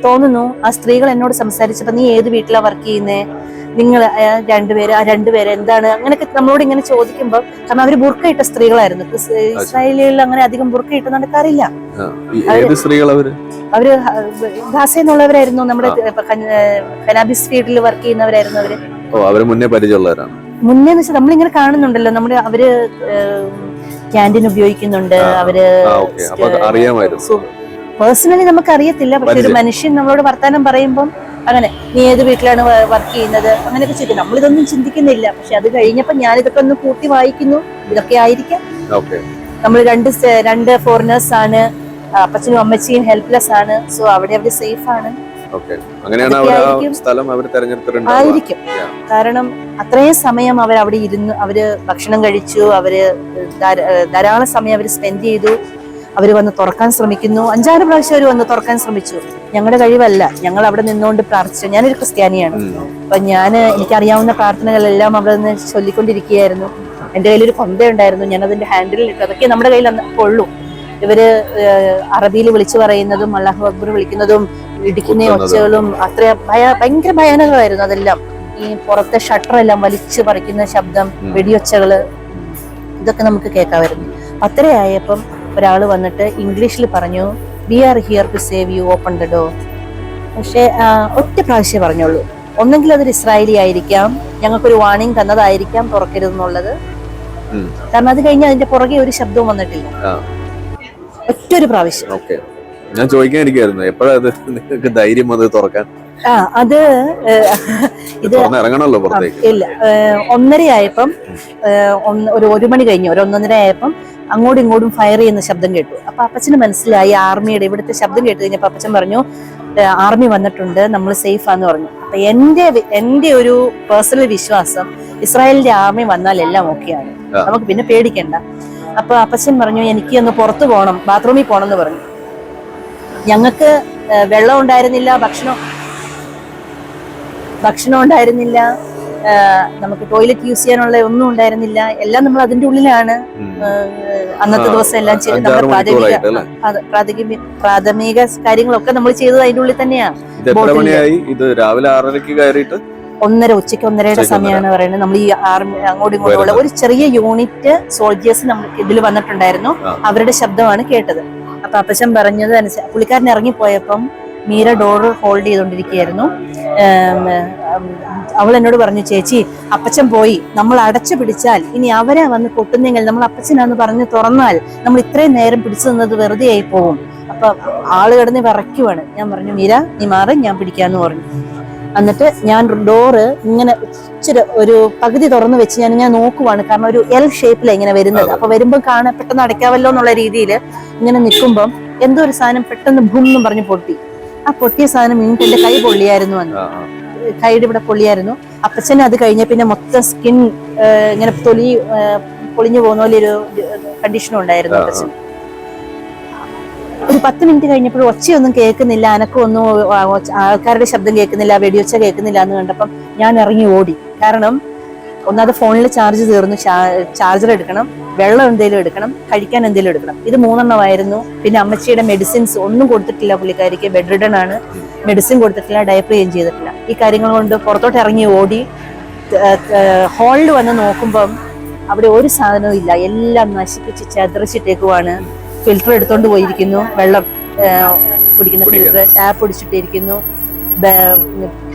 തോന്നുന്നു ആ സ്ത്രീകൾ എന്നോട് സംസാരിച്ചപ്പോ, നീ ഏത് വീട്ടിലാ വർക്ക് ചെയ്യുന്നേ, നിങ്ങൾ രണ്ടുപേര് എന്താണ്, അങ്ങനെയൊക്കെ നമ്മളോട് ഇങ്ങനെ ചോദിക്കുമ്പോൾ, കാരണം അവര് ബുർക്ക ഇട്ട സ്ത്രീകളായിരുന്നു. ഇസ്രായേലിൽ അങ്ങനെ അധികം ബുർക്ക ഇട്ട് നടക്കാറില്ല. അവര് ഗാസയിൽ നിന്നുള്ളവരായിരുന്നു. നമ്മുടെ കനാബിസ് ഫീൽഡിൽ വർക്ക് ചെയ്യുന്നവരായിരുന്നു അവര്. മുന്നേ എന്ന് വെച്ചാൽ നമ്മളിങ്ങനെ കാണുന്നുണ്ടല്ലോ, അവര് ക്യാൻറ്റീൻ ഉപയോഗിക്കുന്നുണ്ട്. അവര് പേഴ്സണലി നമുക്ക് അറിയത്തില്ല, പക്ഷെ ഒരു മനുഷ്യൻ നമ്മളോട് വർത്താനം പറയുമ്പം അങ്ങനെ, നീ ഏത് വീട്ടിലാണ് വർക്ക് ചെയ്യുന്നത്, അങ്ങനെയൊക്കെ ചോദിക്കും. നമ്മളിതൊന്നും ചിന്തിക്കുന്നില്ല. പക്ഷെ അത് കഴിഞ്ഞപ്പോ ഞാനിതൊക്കെ ഒന്ന് കൂട്ടി വായിക്കുന്നു, ഇതൊക്കെ ആയിരിക്കാം. നമ്മൾ രണ്ട് ഫോറിനേഴ്സ് ആണ്, അപ്പച്ചനും അമ്മച്ചിയും ഹെൽപ്ലെസ് ആണ്. സോ അവിടെ സേഫ് ആണ് ആയിരിക്കും. കാരണം അത്രയും സമയം അവരവിടെ ഇരുന്ന് അവര് ഭക്ഷണം കഴിച്ചു, അവര് ധാരാളം സമയം അവര് സ്പെൻഡ് ചെയ്തു. അവര് വന്ന് തുറക്കാൻ ശ്രമിക്കുന്നു. 5-6 പ്രാവശ്യം അവര് വന്ന് തുറക്കാൻ ശ്രമിച്ചു. ഞങ്ങളുടെ കഴിവല്ല, ഞങ്ങൾ അവിടെ നിന്നുകൊണ്ട് പ്രാർത്ഥിച്ചു. ഞാനൊരു ക്രിസ്ത്യാനിയാണ്. അപ്പൊ എനിക്കറിയാവുന്ന പ്രാർത്ഥനകളെല്ലാം അവിടെ നിന്ന് ചൊല്ലിക്കൊണ്ടിരിക്കുകയായിരുന്നു. എന്റെ കയ്യിലൊരു കൊന്ത ഉണ്ടായിരുന്നു, ഞാൻ അതിന്റെ ഹാൻഡിലിൽ ഇട്ടു. അതൊക്കെ നമ്മുടെ കയ്യിൽ കൊള്ളൂ. ഇവര് അറബിയിൽ വിളിച്ചു പറയുന്നതും അല്ലാഹു അക്ബർ വിളിക്കുന്നതും ഇടിക്കുന്ന ഒച്ചകളും ഭയങ്കര ഭയാനകമായിരുന്നു. അതെല്ലാം ഈ പുറത്തെ ഷട്ടറെല്ലാം വലിച്ചു പറിക്കുന്ന ശബ്ദം, വെടിയൊച്ചകള്, ഇതൊക്കെ നമുക്ക് കേൾക്കാമായിരുന്നു. അത്രയായപ്പം ഒരാൾ വന്നിട്ട് ഇംഗ്ലീഷിൽ പറഞ്ഞു, we are here to save you, open the door. പക്ഷെ ഒറ്റ പ്രാവശ്യം പറഞ്ഞോളൂ. ഒന്നെങ്കിൽ അതൊരു ഇസ്രായേലി ആയിരിക്കാം, ഞങ്ങൾക്കൊരു വാർണിംഗ് തന്നതായിരിക്കാം തുറക്കരുതെന്നുള്ളത്. കാരണം അത് കഴിഞ്ഞ് അതിന്റെ പുറകെ ഒരു ശബ്ദവും വന്നിട്ടില്ല. ഒറ്റൊരു പ്രാവശ്യം. ഞാൻ ചോദിക്കാനിരിക്കായിരുന്നു, എപ്പോഴാണ് നിങ്ങൾക്ക് ധൈര്യം അത് തുറക്കാൻ? അത് ഇത് ഇല്ല, 1:30 ആയപ്പം, ഒരു 1 മണി കഴിഞ്ഞു, ഒരു 1:30 ആയപ്പം അങ്ങോട്ടും ഇങ്ങോട്ടും ഫയർ ചെയ്യുന്ന ശബ്ദം കേട്ടു. അപ്പൊ അപ്പച്ചന് മനസ്സിലായി ആർമിയുടെ ഇവിടുത്തെ ശബ്ദം കേട്ട് കഴിഞ്ഞപ്പോ അപ്പച്ചൻ പറഞ്ഞു, ആർമി വന്നിട്ടുണ്ട്, നമ്മൾ സേഫ് ആന്ന് പറഞ്ഞു. അപ്പൊ എന്റെ ഒരു പേഴ്സണൽ വിശ്വാസം, ഇസ്രായേലിന്റെ ആർമി വന്നാൽ എല്ലാം ഓക്കെയാണ്, നമുക്ക് പിന്നെ പേടിക്കണ്ട. അപ്പൊ അപ്പച്ചൻ പറഞ്ഞു, എനിക്ക് ഒന്ന് പുറത്തു പോകണം, ബാത്റൂമിൽ പോകണം എന്ന് പറഞ്ഞു. ഞങ്ങൾക്ക് വെള്ളം ഉണ്ടായിരുന്നില്ല, ഭക്ഷണം ഉണ്ടായിരുന്നില്ല, നമുക്ക് ടോയ്ലറ്റ് യൂസ് ചെയ്യാനുള്ള ഒന്നും ഉണ്ടായിരുന്നില്ല. എല്ലാം നമ്മൾ അതിന്റെ ഉള്ളിലാണ് അന്നത്തെ ദിവസം എല്ലാം ചെയ്ത്. നമ്മുടെ പ്രാഥമിക കാര്യങ്ങളൊക്കെ നമ്മൾ ചെയ്തത് അതിന്റെ ഉള്ളിൽ തന്നെയാണ്. 1:30 ഉച്ചയ്ക്ക് 1:30യുടെ സമയമാണ് പറയുന്നത്. നമ്മൾ ഈ ആർമി അങ്ങോട്ടും ഇങ്ങോട്ടുള്ള ഒരു ചെറിയ യൂണിറ്റ് സോൾജേഴ്സ് നമ്മൾ ഇതിൽ വന്നിട്ടുണ്ടായിരുന്നു. അവരുടെ ശബ്ദമാണ് കേട്ടത്. അപ്പൊ അപ്പച്ചൻ പറഞ്ഞത് അനുസരിച്ച് പുള്ളിക്കാരൻ ഇറങ്ങിപ്പോയപ്പം മീര ഡോറ് ഹോൾഡ് ചെയ്തോണ്ടിരിക്കുകയായിരുന്നു. അവൾ എന്നോട് പറഞ്ഞു, ചേച്ചി അപ്പച്ചൻ പോയി, നമ്മൾ അടച്ചു പിടിച്ചാൽ ഇനി അവരെ വന്ന് കൊട്ടുന്നെങ്കിൽ, നമ്മൾ അപ്പച്ചനാന്ന് പറഞ്ഞ് തുറന്നാൽ നമ്മൾ ഇത്രയും നേരം പിടിച്ചു നിന്നത് വെറുതെ ആയി പോകും. അപ്പൊ ആള് കിടന്ന് വിറയ്ക്കുവാണ്. ഞാൻ പറഞ്ഞു, മീര നീ മാറി, ഞാൻ പിടിക്കാന്ന് പറഞ്ഞു. എന്നിട്ട് ഞാൻ ഡോറ് ഇങ്ങനെ ഇച്ചിരി ഒരു പകുതി തുറന്നു വെച്ച് ഞാൻ നോക്കുവാണ്. കാരണം ഒരു L ഷേപ്പിലാണ് ഇങ്ങനെ വരുന്നത്. അപ്പൊ വരുമ്പോൾ പെട്ടെന്ന് അടയ്ക്കാവല്ലോ എന്നുള്ള രീതിയിൽ ഇങ്ങനെ നിൽക്കുമ്പം എന്തോ ഒരു സാധനം പെട്ടെന്ന് ഭൂം എന്നും പറഞ്ഞ് പൊട്ടി. ആ പൊട്ടിയ സാധനം വീണിട്ട് എന്റെ കൈ പൊള്ളിയായിരുന്നു. കൈയുടെ ഇവിടെ പൊള്ളിയായിരുന്നു. അപ്പച്ചന് അത് കഴിഞ്ഞ പിന്നെ മൊത്തം സ്കിൻ ഇങ്ങനെ പൊളിഞ്ഞു പോകുന്ന പോലെ ഒരു കണ്ടീഷനും ഉണ്ടായിരുന്നു അപ്പച്ചന്. ഒരു 10 മിനിറ്റ് കഴിഞ്ഞപ്പോൾ ഒച്ചയൊന്നും കേൾക്കുന്നില്ല, അനക്കമൊന്നും, ആൾക്കാരുടെ ശബ്ദം കേൾക്കുന്നില്ല, വെടിയൊച്ച കേൾക്കുന്നില്ല എന്ന് കണ്ടപ്പം ഞാൻ ഇറങ്ങി ഓടി. കാരണം ഒന്നാമത് ഫോണിൽ ചാർജ് തീർന്നു, ചാർജർ എടുക്കണം, വെള്ളം എന്തെങ്കിലും എടുക്കണം, കഴിക്കാൻ എന്തെങ്കിലും എടുക്കണം. ഇത് 3 എണ്ണമായിരുന്നു. പിന്നെ അമ്മച്ചിയുടെ മെഡിസിൻസ് ഒന്നും കൊടുത്തിട്ടില്ല, പുള്ളിക്കാരിക്ക് ബെഡ് റിഡൺ ആണ്, മെഡിസിൻ കൊടുത്തിട്ടില്ല, ഡയപ്പർ ചേഞ്ച് ചെയ്തിട്ടില്ല. ഈ കാര്യങ്ങൾ കൊണ്ട് പുറത്തോട്ട് ഇറങ്ങി ഓടി. ഹാളിൽ വന്ന് നോക്കുമ്പം അവിടെ ഒരു സാധനവും ഇല്ല, എല്ലാം നശിപ്പിച്ച് ചതറിച്ചിട്ടേക്കുവാണ്. ഫിൽറ്റർ എടുത്തോണ്ട് പോയിരിക്കുന്നു, വെള്ളം കുടിക്കുന്ന ഫിൽറ്റർ ടാപ്പ് ഒടിച്ചിട്ടിരിക്കുന്നു.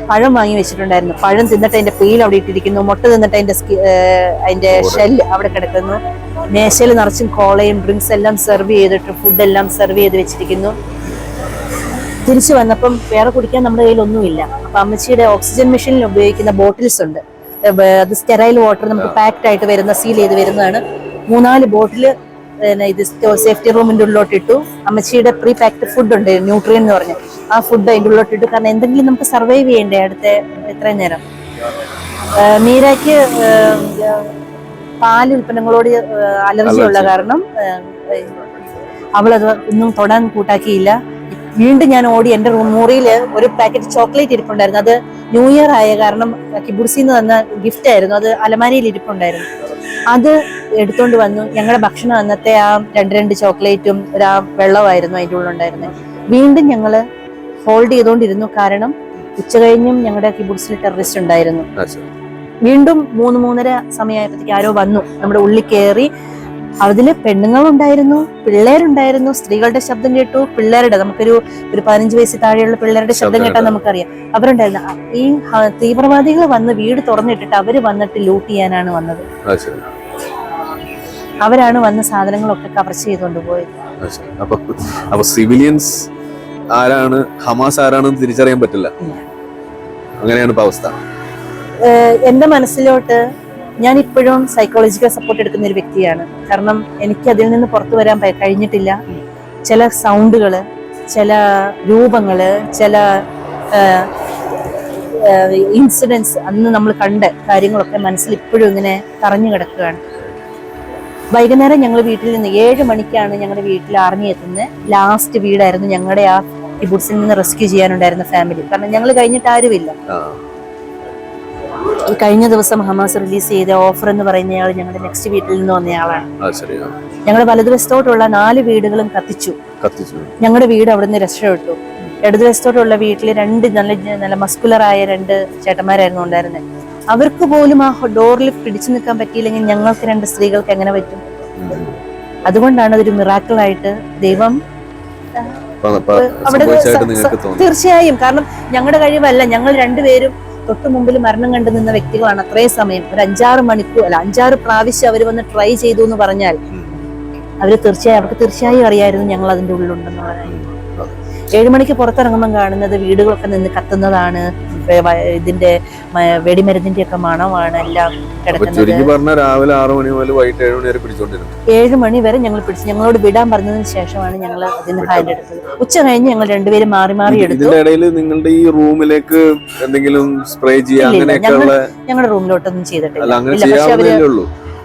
പഴം വാങ്ങി വെച്ചിട്ടുണ്ടായിരുന്നു, പഴം തിന്നിട്ട് അതിന്റെ പീൽ അവിടെ ഇട്ടിരിക്കുന്നു, മുട്ട തിന്നിട്ട് അതിന്റെ ഷെല്ല് അവിടെ കിടക്കുന്നു. മേശയിൽ നിറച്ചും കോളയും ഡ്രിങ്ക്സ് എല്ലാം സെർവ് ചെയ്തിട്ട്, ഫുഡ് എല്ലാം സെർവ് ചെയ്ത് വെച്ചിരിക്കുന്നു. തിരിച്ചു വന്നപ്പം വേറെ കുടിക്കാൻ നമ്മുടെ കയ്യിൽ ഒന്നുമില്ല. അപ്പൊ അമ്മച്ചിയുടെ ഓക്സിജൻ മെഷീനിൽ ഉപയോഗിക്കുന്ന ബോട്ടിൽസ് ഉണ്ട്, അത് സ്റ്റെറൈൽ വാട്ടർ നമുക്ക് പാക്ഡ് ആയിട്ട് വരുന്ന, സീൽ ചെയ്ത് വരുന്നതാണ്. 3-4 ബോട്ടില് ഇത് സേഫ്റ്റി റൂമിന്റെ ഉള്ളിലോട്ട് ഇട്ടു. അമ്മച്ചിയുടെ പ്രീ പാക്ഡ് ഫുഡ് ഉണ്ട്, ന്യൂട്രിയൻ എന്ന് പറഞ്ഞ്, ആ ഫുഡ് അതിൻ്റെ ഉള്ളിലോട്ട് ഇട്ടു. കാരണം എന്തെങ്കിലും നമുക്ക് സർവൈവ് ചെയ്യണ്ടേ അടുത്ത എത്രയും നേരം. മീരയ്ക്ക് പാൽ ഉൽപ്പന്നങ്ങളോട് അലർജി ഉള്ള കാരണം അവളത് ഒന്നും തൊടാൻ കൂട്ടാക്കിയില്ല. വീണ്ടും ഞാൻ ഓടി എൻ്റെ മുറിയിൽ ഒരു പാക്കറ്റ് ചോക്ലേറ്റ് ഇരിപ്പുണ്ടായിരുന്നു. അത് ന്യൂ ഇയർ ആയ കാരണം കിബുർസിന്ന് തന്ന ഗിഫ്റ്റ് ആയിരുന്നു, അത് അലമാരിയിൽ ഇരിപ്പുണ്ടായിരുന്നു. അത് എടുത്തോണ്ട് വന്നു. ഞങ്ങളുടെ ഭക്ഷണം അന്നത്തെ ആ 2 ചോക്ലേറ്റും ഒരു വെള്ളമായിരുന്നു അതിൻ്റെ ഉള്ളിലുണ്ടായിരുന്നത്. വീണ്ടും ഞങ്ങള് ഹോൾഡ് ചെയ്തുകൊണ്ടിരുന്നു, കാരണം ഉച്ച കഴിഞ്ഞും ഞങ്ങളുടെ കിബുർസിൽ ടെററിസ്റ്റ് ഉണ്ടായിരുന്നു. വീണ്ടും 3-3:30 സമയമായപ്പോഴത്തേക്ക് ആരോ വന്നു, നമ്മുടെ ഉള്ളിൽ കയറി. അതില് പെണ്ണുങ്ങളുണ്ടായിരുന്നു, പിള്ളേരുണ്ടായിരുന്നു, സ്ത്രീകളുടെ ശബ്ദം കേട്ടു, പിള്ളേരുടെ, നമുക്കൊരു 15 വയസ്സിൽ താഴെയുള്ള പിള്ളേരുടെ ശബ്ദം കേട്ടാൽ നമുക്കറിയാം അവരുണ്ടായിരുന്നു. ഈ തീവ്രവാദികൾ വന്ന് വീട് തുറന്നിട്ടിട്ട് അവര് വന്നിട്ട് ലൂട്ട് ചെയ്യാനാണ് വന്നത്. അവരാണ് വന്ന സാധനങ്ങളൊക്കെ കവർ ചെയ്തുകൊണ്ട് പോയത്. അപ്പൊ സിവിലിയൻസ് ആരാണ്, ഹമാസ് ആരാണെന്ന് തിരിച്ചറിയാൻ പറ്റില്ല, അങ്ങനെയാണ് ഇപ്പൊ അവസ്ഥ. എന്റെ മനസ്സിലോട്ട് ഞാൻ ഇപ്പോഴും സൈക്കോളജിക്കൽ സപ്പോർട്ട് എടുക്കുന്ന ഒരു വ്യക്തിയാണ്. കാരണം എനിക്ക് അതിൽ നിന്ന് പുറത്തു വരാൻ കഴിഞ്ഞിട്ടില്ല. ചില സൗണ്ടുകള്, ചില രൂപങ്ങള്, ചില ഇൻസിഡൻസ്, അന്ന് നമ്മൾ കണ്ട കാര്യങ്ങളൊക്കെ മനസ്സിൽ ഇപ്പോഴും ഇങ്ങനെ തറഞ്ഞു കിടക്കുകയാണ്. വൈകുന്നേരം ഞങ്ങൾ വീട്ടിൽ നിന്ന് 7 മണിക്കാണ് ഞങ്ങളുടെ വീട്ടിൽ ആർമി എത്തുന്നത്. ലാസ്റ്റ് വീടായിരുന്നു ഞങ്ങളുടെ ആ കിബുട്സിൽ നിന്ന് റെസ്ക്യൂ ചെയ്യാനുണ്ടായിരുന്ന ഫാമിലി. കാരണം ഞങ്ങൾ കഴിഞ്ഞിട്ട് ആരുമില്ല. കഴിഞ്ഞ ദിവസം ഹമാസ് റിലീസ് ചെയ്ത ഓഫർ എന്ന് പറയുന്നയാൾ ഞങ്ങളുടെ നെക്സ്റ്റ് വീട്ടിൽ നിന്ന് വന്നയാളാണ്. ഞങ്ങളുടെ വലതുവശത്തോട്ടുള്ള 4 വീടുകളും കത്തിച്ചു. ഞങ്ങളുടെ വീട് അവിടുന്ന് രക്ഷപ്പെട്ടു. ഇടതുവശത്തോട്ടുള്ള വീട്ടിൽ 2 നല്ല മസ്കുലറായ 2 ചേട്ടന്മാരായിരുന്നു ഉണ്ടായിരുന്നത്. അവർക്ക് പോലും ആ ഡോറിൽ പിടിച്ചു നിൽക്കാൻ പറ്റിയില്ലെങ്കിൽ ഞങ്ങൾക്ക് 2 സ്ത്രീകൾക്ക് എങ്ങനെ പറ്റും? അതുകൊണ്ടാണ് അതൊരു മിറാക്കിളായിട്ട് ദൈവം അവിടെ. തീർച്ചയായും, കാരണം ഞങ്ങളുടെ കഴിവല്ല. ഞങ്ങൾ 2 പേരും തൊട്ടു മുമ്പിൽ മരണം കണ്ടു നിന്ന വ്യക്തികളാണ്. അത്രയും സമയം, ഒരു 5-6 മണിക്കൂർ, അല്ല 5-6 പ്രാവശ്യം അവർ വന്ന് ട്രൈ ചെയ്തു എന്ന് പറഞ്ഞാൽ അവർക്ക് തീർച്ചയായും അറിയായിരുന്നു ഞങ്ങൾ അതിന്റെ ഉള്ളിലുണ്ടെന്നുള്ള. 7 മണിക്ക് പുറത്തിറങ്ങുമ്പോൾ കാണുന്നത് വീടുകളൊക്കെ നിന്ന് കത്തുന്നതാണ്, ഇതിന്റെ വെടിമരുന്നിന്റെ ഒക്കെ മണമാണ് എല്ലാം കിടക്കുന്നത്. രാവിലെ 6 മണി മുതൽ വൈകിട്ട് 7 മണി വരെ പിടിച്ചോണ്ടിരുന്നു. 7 മണി വരെ ഞങ്ങൾ പിടിച്ചു. ഞങ്ങളോട് വിടാൻ പറഞ്ഞതിന് ശേഷമാണ് ഞങ്ങൾ അതിന് ഹാൻഡ് എടുത്തത്. ഉച്ച കഴിഞ്ഞ് ഞങ്ങൾ 2 പേരും മാറി മാറി എടുത്തു. ഇതിന്റെ ഇടയിൽ നിങ്ങളുടെ ഈ റൂമിലേക്ക് എന്തെങ്കിലും സ്പ്രേ ഞങ്ങളുടെ റൂമിലോട്ടൊന്നും ചെയ്തിട്ടില്ല. പക്ഷെ അവര്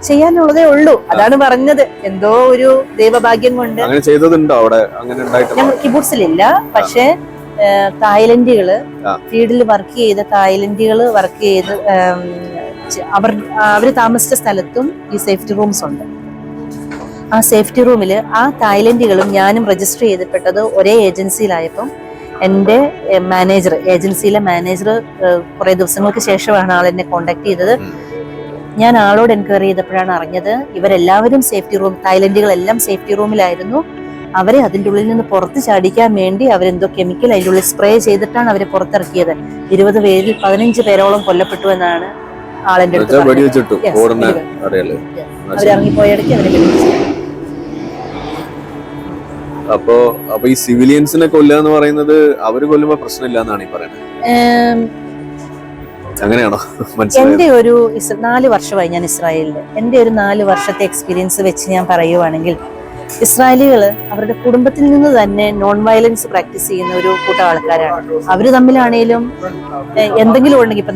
ചെയ്യാനുള്ളതേ ഉള്ളൂ. അതാണ് പറഞ്ഞത്, എന്തോ ഒരു ദൈവഭാഗ്യം കൊണ്ട്. ഞങ്ങൾ കിബുട്സിലില്ല, പക്ഷെ തായ്ലൻഡുകള് ഫീൽഡിൽ വർക്ക് ചെയ്ത തായ്ലൻഡുകള് വർക്ക് ചെയ്ത് അവര് താമസിച്ച സ്ഥലത്തും ഈ സേഫ്റ്റി റൂംസ് ഉണ്ട്. ആ സേഫ്റ്റി റൂമില് ആ തായ്ലൻഡുകളും ഞാനും രജിസ്റ്റർ ചെയ്തിപ്പെട്ടത് ഒരേ ഏജൻസിയിലായപ്പം എൻ്റെ മാനേജർ, ഏജൻസിയിലെ മാനേജർ കുറെ ദിവസങ്ങൾക്ക് ശേഷമാണ് ആളെന്നെ കോണ്ടാക്ട് ചെയ്തത്. ഞാൻ ആളോട് എൻക്വയറി ചെയ്തപ്പോഴാണ് അറിഞ്ഞത് ഇവരെല്ലാവരും സേഫ്റ്റി റൂം, തായ്ലൻഡുകളെല്ലാം സേഫ്റ്റി റൂമിലായിരുന്നു. അവരെ അതിൻ്റെ ഉള്ളിൽ നിന്ന് പുറത്ത് ചാടിക്കാൻ വേണ്ടി അവരെന്തോ കെമിക്കൽ അതിൻ്റെ ഉള്ളിൽ സ്പ്രേ ചെയ്തിട്ടാണ് അവരെ പുറത്തിറക്കിയത്. 20 പേരിൽ 15 പേരോളം കൊല്ലപ്പെട്ടു എന്നാണ് ആളെന്റെ അടുത്ത് അവരിറങ്ങിപ്പോയടക്ക് അവരെ വെടിവെച്ചു. അപ്പൊ ഈ സിവിലിയൻസിനെ കൊല്ലുക എന്ന് പറയുന്നത് അവര് കൊല്ലുമ്പോ പ്രശ്നമില്ല എന്നാണ് ഈ പറയുന്നത്. അങ്ങനെയാണോ? എന്റെ ഒരു 4 വർഷമായി ഞാൻ ഇസ്രായേലില്. എന്റെ ഒരു 4 വർഷത്തെ എക്സ്പീരിയൻസ് വെച്ച് ഞാൻ പറയുവാണെങ്കിൽ, ഇസ്രായേലികള് അവരുടെ കുടുംബത്തിൽ നിന്ന് തന്നെ നോൺ വയലൻസ് പ്രാക്ടീസ് ചെയ്യുന്ന ഒരു കൂട്ടം ആൾക്കാരാണ്. അവര് തമ്മിലാണേലും എന്തെങ്കിലും ഉണ്ടെങ്കിൽ, ഇപ്പൊ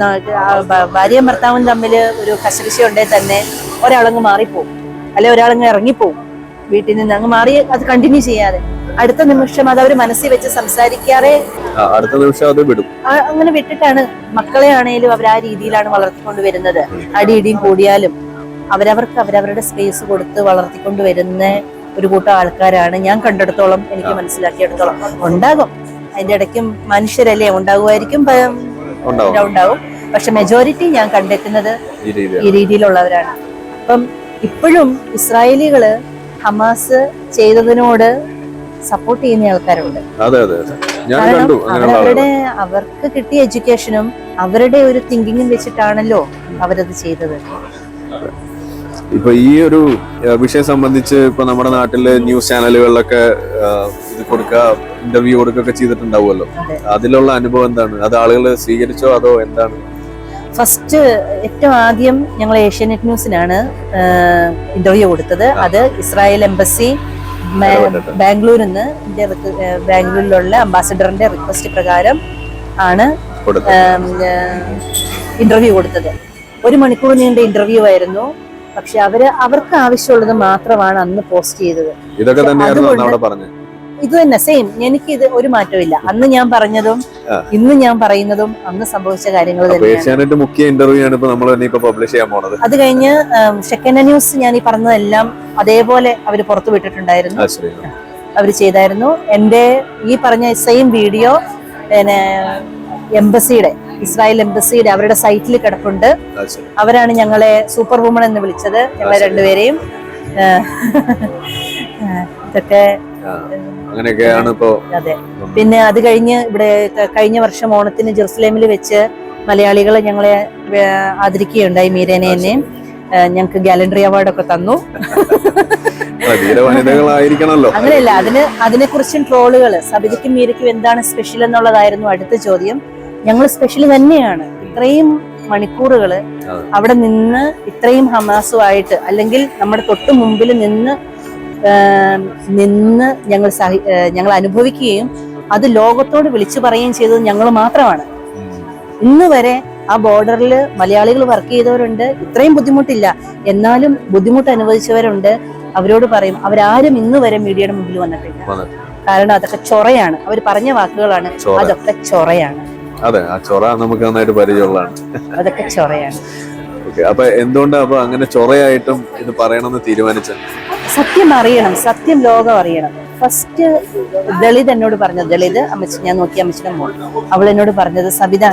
ഭാര്യയും ഭർത്താവും തമ്മിൽ ഒരു കശകശ ഉണ്ടെങ്കിൽ തന്നെ ഒരാളങ്ങ് മാറിപ്പോവും, അല്ലെ ഒരാളങ്ങ് ഇറങ്ങിപ്പോവും വീട്ടിൽ നിന്ന്, അങ്ങ് മാറി അത് കണ്ടിന്യൂ ചെയ്യാതെ. അടുത്ത നിമിഷം അത് അവർ മനസ്സിൽ വെച്ച് സംസാരിക്കാതെ അടുത്ത നിമിഷം അത് വിടും. അങ്ങനെ വിട്ടിട്ടാണ് മക്കളെ ആണേലും അവർ ആ രീതിയിലാണ് വളർത്തിക്കൊണ്ട് വരുന്നത്. അടിയിടിയും കൂടിയാലും അവരവരുടെ സ്പേസ് കൊടുത്ത് വളർത്തിക്കൊണ്ട് വരുന്ന ഒരു കൂട്ടം ആൾക്കാരാണ് ഞാൻ കണ്ടെടുത്തോളം, എനിക്ക് മനസ്സിലാക്കിയെടുത്തോളം. ഉണ്ടാകും, അതിന്റെ ഇടയ്ക്കും മനുഷ്യരല്ലേ, ഉണ്ടാകുമായിരിക്കും, ഉണ്ടാവും. പക്ഷെ മെജോറിറ്റി ഞാൻ കണ്ടെത്തുന്നത് ഈ രീതിയിലുള്ളവരാണ്. അപ്പം ഇപ്പോഴും ഇസ്രായേലികള് ഹമാസ് ചെയ്തതിനോട് സപ്പോർട്ട് ചെയ്യുന്ന ആൾക്കാരുണ്ട്. അവർക്ക് കിട്ടിയ എഡ്യൂക്കേഷനും അവരുടെ ഒരു തിങ്കിങ്ങും വെച്ചിട്ടാണല്ലോ അവരത് ചെയ്തത്. ഇപ്പൊ ഈ ഒരു വിഷയം സംബന്ധിച്ച് ഇപ്പൊ നമ്മുടെ നാട്ടില് ന്യൂസ് ചാനലുകളിലൊക്കെ ഇത് കൊടുക്കുക, ഇന്റർവ്യൂ കൊടുക്കുകയൊക്കെ ചെയ്തിട്ടുണ്ടാവുമല്ലോ. അതിലുള്ള അനുഭവം എന്താണ്? അത് ആളുകൾ സ്വീകരിച്ചോ അതോ എന്താണ്? ഫസ്റ്റ് ഏറ്റവും ആദ്യം ഞങ്ങൾ ഏഷ്യാനെറ്റ് ന്യൂസിനാണ് ഇന്റർവ്യൂ കൊടുത്തത്. അത് ഇസ്രായേൽ എംബസി ബാംഗ്ലൂരിൽ നിന്ന് ബാംഗ്ലൂരിലുള്ള അംബാസഡറിന്റെ റിക്വസ്റ്റ് പ്രകാരം ആണ് ഇന്റർവ്യൂ കൊടുത്തത്. 1 മണിക്കൂർ നീണ്ട ഇന്റർവ്യൂ ആയിരുന്നു. പക്ഷെ അവർക്ക് ആവശ്യമുള്ളത് മാത്രമാണ് അന്ന് പോസ്റ്റ് ചെയ്തത്. ഇത് തന്നെ സെയിം. എനിക്ക് ഇത് ഒരു മാറ്റമില്ല. അന്ന് ഞാൻ പറഞ്ഞതും ഇന്ന് ഞാൻ പറയുന്നതും അന്ന് സംഭവിച്ച കാര്യങ്ങൾ തന്നെയാണ്. മുഖ്യ ഇന്റർവ്യൂ ആണ് ഇപ്പോൾ പബ്ലിഷ് ചെയ്യാൻ പോകുന്നത്. അത് കഴിഞ്ഞ് ഷെക്കന ന്യൂസ് ഞാൻ ഈ പറഞ്ഞതെല്ലാം അതേപോലെ അവർ പുറത്തു വിട്ടിട്ടുണ്ടായിരുന്നു. അവർ ചെയ്തായിരുന്നു. എന്റെ ഈ പറഞ്ഞ സെയിം വീഡിയോ പിന്നെ എംബസിയുടെ, ഇസ്രായേൽ എംബസിയുടെ അവരുടെ സൈറ്റിൽ കിടപ്പുണ്ട്. അവരാണ് ഞങ്ങളെ സൂപ്പർ വുമൺ എന്ന് വിളിച്ചത്, ഞങ്ങളെ രണ്ടുപേരെയും. ഇതൊക്കെ അങ്ങനെയൊക്കെയാണ് ഇപ്പോ. അതെ. പിന്നെ അത് കഴിഞ്ഞ് ഇവിടെ കഴിഞ്ഞ വർഷം ഓണത്തിന് ജെറുസലേമിൽ വെച്ച് മലയാളികളെ ഞങ്ങളെ ആദരിക്കുകയുണ്ടായി. മീരേനെ എന്നെയും ഞങ്ങൾക്ക് ഗാലൻട്രി അവാർഡൊക്കെ തന്നു. അങ്ങനെയല്ല, അതിനെ കുറിച്ചും ട്രോളുകൾ. സബിതയ്ക്കും മീരയ്ക്കും എന്താണ് സ്പെഷ്യൽ എന്നുള്ളതായിരുന്നു അടുത്ത ചോദ്യം. ഞങ്ങൾ സ്പെഷ്യൽ തന്നെയാണ്. ഇത്രയും മണിക്കൂറുകൾ അവിടെ നിന്ന് ഇത്രയും ഹമാസുമായിട്ട്, അല്ലെങ്കിൽ നമ്മുടെ തൊട്ട് മുമ്പിൽ നിന്ന് ഞങ്ങൾ അനുഭവിക്കുകയും അത് ലോകത്തോട് വിളിച്ചു പറയുകയും ചെയ്തത് ഞങ്ങൾ മാത്രമാണ്. ഇന്ന് വരെ ആ ബോർഡറിൽ മലയാളികൾ വർക്ക് ചെയ്തവരുണ്ട്. ഇത്രയും ബുദ്ധിമുട്ടില്ല, എന്നാലും ബുദ്ധിമുട്ട് അനുഭവിച്ചവരുണ്ട്. അവരോട് പറയും, അവരാരും ഇന്ന് വരെ മീഡിയയുടെ മുമ്പിൽ വന്നിട്ടില്ല. കാരണം അതൊക്കെ ചൊറയാണ്. അവർ പറഞ്ഞ വാക്കുകളാണ്, അതൊക്കെ ചൊറയാണ്. അതെ, ആ ചൊറ നമുക്ക് നന്നായിട്ട് പരിചയമുള്ളതാണ്. അതൊക്കെ ചൊറയാണ്. അപ്പൊ എന്തുകൊണ്ടാ അങ്ങനെ ചൊറയായിട്ടും ഇത് പറയണമെന്ന് തീരുമാനിച്ചത്? സത്യം അറിയണം, സത്യം ലോകം അറിയണം. ഫസ്റ്റ് ദളിത് എന്നോട് പറഞ്ഞത്, ദളിത് അമ്മച്ചി, ഞാൻ നോക്കി അമ്മച്ചിയുടെ മോൾ, അവൾ എന്നോട് പറഞ്ഞത്, സബിത,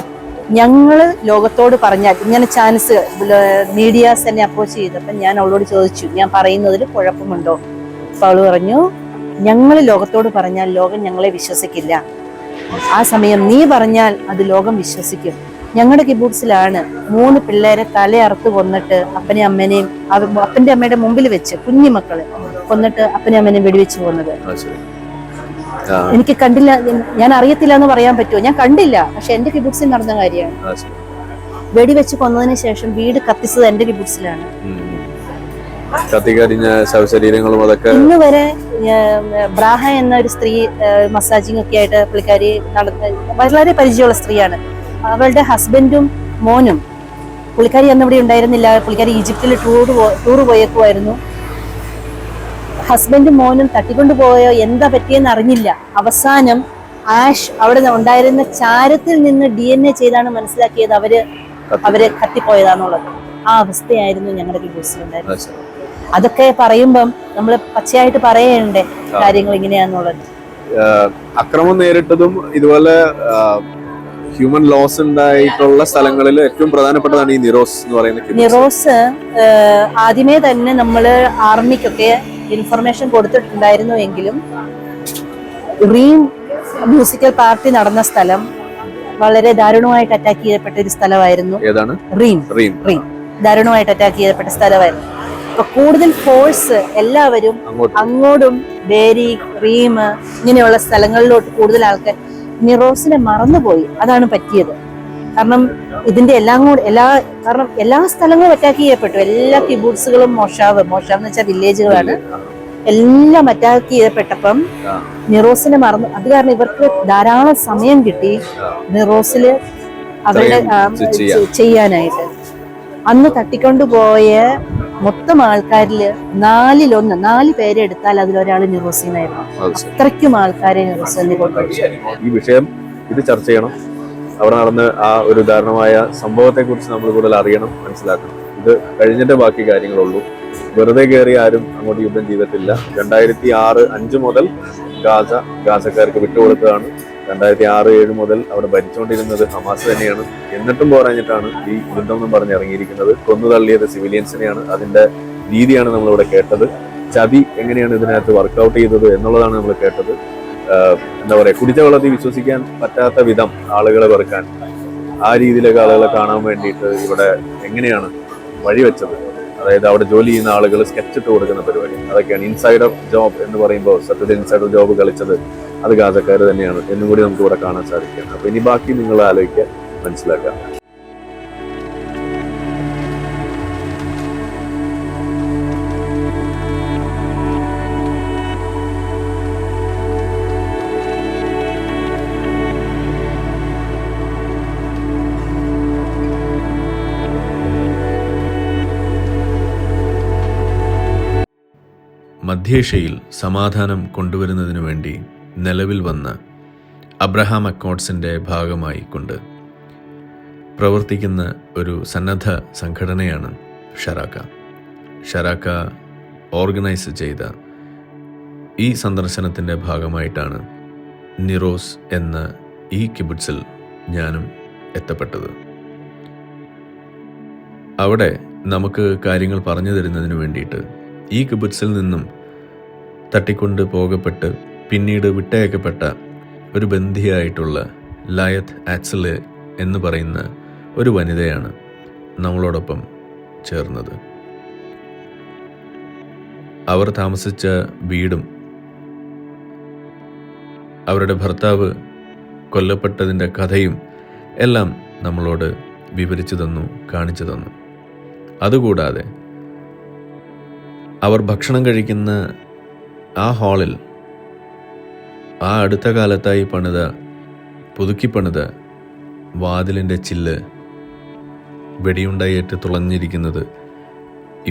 ഞങ്ങള് ലോകത്തോട് പറഞ്ഞാൽ, ഇങ്ങനെ ചാൻസ് മീഡിയാസ് എന്നെ അപ്രോച്ച് ചെയ്തപ്പോൾ ഞാൻ അവളോട് ചോദിച്ചു, ഞാൻ പറയുന്നതിൽ കുഴപ്പമുണ്ടോ? അപ്പൊ അവള് പറഞ്ഞു, ഞങ്ങൾ ലോകത്തോട് പറഞ്ഞാൽ ലോകം ഞങ്ങളെ വിശ്വസിക്കില്ല. ആ സമയം നീ പറഞ്ഞാൽ അത് ലോകം വിശ്വസിക്കും. ഞങ്ങളുടെ കിബൂട്സിലാണ് 3 പിള്ളേരെ തലയറുത്ത് കൊന്നിട്ട് അപ്പനെ അമ്മേനെയും അപ്പന്റെ അമ്മയുടെ മുമ്പിൽ വെച്ച്, കുഞ്ഞുമക്കളെ കൊന്നിട്ട് അപ്പനെ അമ്മേനെയും വെടിവെച്ച് പോകുന്നത്. എനിക്ക് കണ്ടില്ല, ഞാൻ അറിയത്തില്ല എന്ന് പറയാൻ പറ്റുമോ? ഞാൻ കണ്ടില്ല, പക്ഷെ എന്റെ കിബൂട്സിൽ നടന്ന കാര്യമാണ്. വെടിവെച്ച് കൊന്നതിന് ശേഷം വീട് കത്തിച്ചത് എന്റെ കിബൂട്സിലാണ്. ശവശരീരങ്ങളും അതൊക്കെ ഇന്ന് വരെ ബ്രാഹ എന്ന ഒരു സ്ത്രീ മസാജിങ് ഒക്കെ ആയിട്ട് പുള്ളിക്കാരി വളരെ പരിചയമുള്ള സ്ത്രീയാണ്. അവളുടെ ഹസ്ബൻഡും മോനും, പുള്ളിക്കാരി അന്ന് ഇവിടെ ഉണ്ടായിരുന്നില്ല, പുള്ളിക്കാരി ഈജിപ്തിൽ ടൂർ പോയേക്കുമായിരുന്നു. ഹസ്ബൻഡും മോനും തട്ടിക്കൊണ്ടുപോയോ എന്താ പറ്റിയെന്ന് അറിഞ്ഞില്ല. അവസാനം ആഷ് അവിടെ ഉണ്ടായിരുന്ന ചാരത്തിൽ നിന്ന് DNA ചെയ്താണ് മനസ്സിലാക്കിയത് അവര് കത്തിപ്പോയതാന്നുള്ളത്. ആ അവസ്ഥയായിരുന്നു ഞങ്ങളുടെ കിബൂട്സിലുണ്ടായിരുന്നത്. അതൊക്കെ പറയുമ്പം നമ്മൾ പച്ചയായിട്ട് പറയണ്ടേ കാര്യങ്ങൾ ഇങ്ങനെയാന്നുള്ളത്. അക്രമം നേരിട്ടതും ഇതുപോലെ ഹ്യൂമൻ ലോസ് ഉണ്ടായിട്ടുള്ള സ്ഥലങ്ങളിൽ ഏറ്റവും പ്രധാനപ്പെട്ടതാണ് ഈ നിറോസ് എന്ന് പറയുന്നത്. നിറോസ് ആദ്യമേ തന്നെ നമ്മള് ആർമിക്കൊക്കെ ഇൻഫർമേഷൻ കൊടുത്തിട്ടുണ്ടായിരുന്നു എങ്കിലും റീം മ്യൂസിക്കൽ പാർട്ടി നടന്ന സ്ഥലം വളരെ ദാരുണമായിട്ട് അറ്റാക്ക് ചെയ്യപ്പെട്ട ഒരു സ്ഥലമായിരുന്നു. ഏതാണ്? റീം ദാരുണമായിട്ട് അറ്റാക്ക് ചെയ്യപ്പെട്ട സ്ഥലമായിരുന്നു. അപ്പൊ കൂടുതൽ ഫോഴ്സ് എല്ലാവരും അങ്ങോട്ടും ബേരി, റീം ഇങ്ങനെയുള്ള സ്ഥലങ്ങളിലോട്ട് കൂടുതൽ ആൾക്കാർ നിറോസിനെ മറന്നുപോയി. അതാണ് പറ്റിയത്. കാരണം ഇതിന്റെ കാരണം എല്ലാ സ്ഥലങ്ങളും അറ്റാക്ക് ചെയ്യപ്പെട്ടു. എല്ലാ കിബൂട്സുകളും മോഷാവ് എന്ന് വെച്ചാൽ വില്ലേജുകളാണ്, എല്ലാം അറ്റാക്ക് ചെയ്യപ്പെട്ടപ്പം നിറോസിനെ മറന്നു. അത് കാരണം ഇവർക്ക് ധാരാളം സമയം കിട്ടി നിറോസില് അവരുടെ ചെയ്യാനായിട്ട്. അന്ന് തട്ടിക്കൊണ്ടുപോയ മൊത്തം ആൾക്കാരില് 4 പേരെ എടുത്താൽ അതിലൊരാൾ നിറോസീനായിരുന്നു. അത്രയ്ക്കും ആൾക്കാരെ നിറോസീനി കൊണ്ടുപോയി. ഈ വിഷയം ഇത് ചർച്ച ചെയ്യണം. അവിടെ നടന്ന ആ ഒരു ദാരുണമായ സംഭവത്തെ കുറിച്ച് നമ്മൾ കൂടുതൽ അറിയണം, മനസ്സിലാക്കണം. ഇത് കഴിഞ്ഞിട്ട് ബാക്കി കാര്യങ്ങളുള്ളൂ. വെറുതെ കയറി ആരും അങ്ങോട്ട് യുദ്ധം ചെയ്തിട്ടില്ല. 2006-05 മുതൽ ഗാസക്കാർക്ക് വിട്ടുകൊടുത്തതാണ്. 2006-07 മുതൽ അവിടെ ഭരിച്ചുകൊണ്ടിരുന്നത് ഹമാസ് തന്നെയാണ്. എന്നിട്ടും പോരാഞ്ഞിട്ടാണ് ഈ യുദ്ധം എന്നും പറഞ്ഞ് ഇറങ്ങിയിരിക്കുന്നത്. കൊന്നു തള്ളിയത് സിവിലിയൻസിനെയാണ്. അതിന്റെ രീതിയാണ് നമ്മളിവിടെ കേട്ടത്. ചതി എങ്ങനെയാണ് ഇതിനകത്ത് വർക്കൗട്ട് ചെയ്തത് എന്നുള്ളതാണ് നമ്മൾ കേട്ടത്. എന്താ പറയാ, കുടിച്ച വെള്ളത്തിൽ വിശ്വസിക്കാൻ പറ്റാത്ത വിധം ആളുകളെ വെറുക്കാൻ, ആ രീതിയിലൊക്കെ ആളുകളെ കാണാൻ വേണ്ടിയിട്ട് ഇവിടെ എങ്ങനെയാണ് വഴിവെച്ചത്. അതായത് അവിടെ ജോലി ചെയ്യുന്ന ആളുകൾ സ്കെച്ച് ഇട്ട് കൊടുക്കുന്ന പരിപാടി, അതൊക്കെയാണ് ഇൻസൈഡർ ജോബ് എന്ന് പറയുമ്പോൾ. സത്യത്തിൽ ഇൻസൈഡർ ജോബ് കളിച്ചത് അത് ഗാസക്കാർ തന്നെയാണ് എന്നും കൂടി നമുക്ക് ഇവിടെ കാണാൻ സാധിക്കുകയാണ്. അപ്പൊ ഇനി ബാക്കി നിങ്ങൾ ആലോചിക്കുക, മനസ്സിലാക്കാം. മധ്യേഷ്യയിൽ സമാധാനം കൊണ്ടുവരുന്നതിനു വേണ്ടി നിലവിൽ വന്ന അബ്രഹാം അക്കോർഡ്സിൻ്റെ ഭാഗമായി കൊണ്ട് പ്രവർത്തിക്കുന്ന ഒരു സന്നദ്ധ സംഘടനയാണ് ഷറാക്ക. ഷറാക്ക ഓർഗനൈസ് ചെയ്ത ഈ സന്ദർശനത്തിൻ്റെ ഭാഗമായിട്ടാണ് നിറോസ് എന്ന ഈ കിബുട്സിൽ ഞാനും എത്തപ്പെട്ടത്. അവിടെ നമുക്ക് കാര്യങ്ങൾ പറഞ്ഞു തരുന്നതിന് വേണ്ടിയിട്ട് ഈ കിബുട്സിൽ നിന്നും തട്ടിക്കൊണ്ട് പോകപ്പെട്ട് പിന്നീട് വിട്ടയക്കപ്പെട്ട ഒരു ബന്ധിയായിട്ടുള്ള ലയത് ആറ്റ്സലെ എന്ന് പറയുന്ന ഒരു വനിതയാണ് നമ്മളോടൊപ്പം ചേർന്നത്. അവർ താമസിച്ച വീടും അവരുടെ ഭർത്താവ് കൊല്ലപ്പെട്ടതിൻ്റെ കഥയും എല്ലാം നമ്മളോട് വിവരിച്ചു തന്നു, കാണിച്ചു തന്നു. അതുകൂടാതെ അവർ ഭക്ഷണം കഴിക്കുന്ന ആ ഹാളിൽ ആ അടുത്ത കാലത്തായി പുതുക്കി പണിത വാതിലിൻ്റെ ചില്ല് വെടിയുണ്ടയേറ്റ് തുളഞ്ഞിരിക്കുന്നത്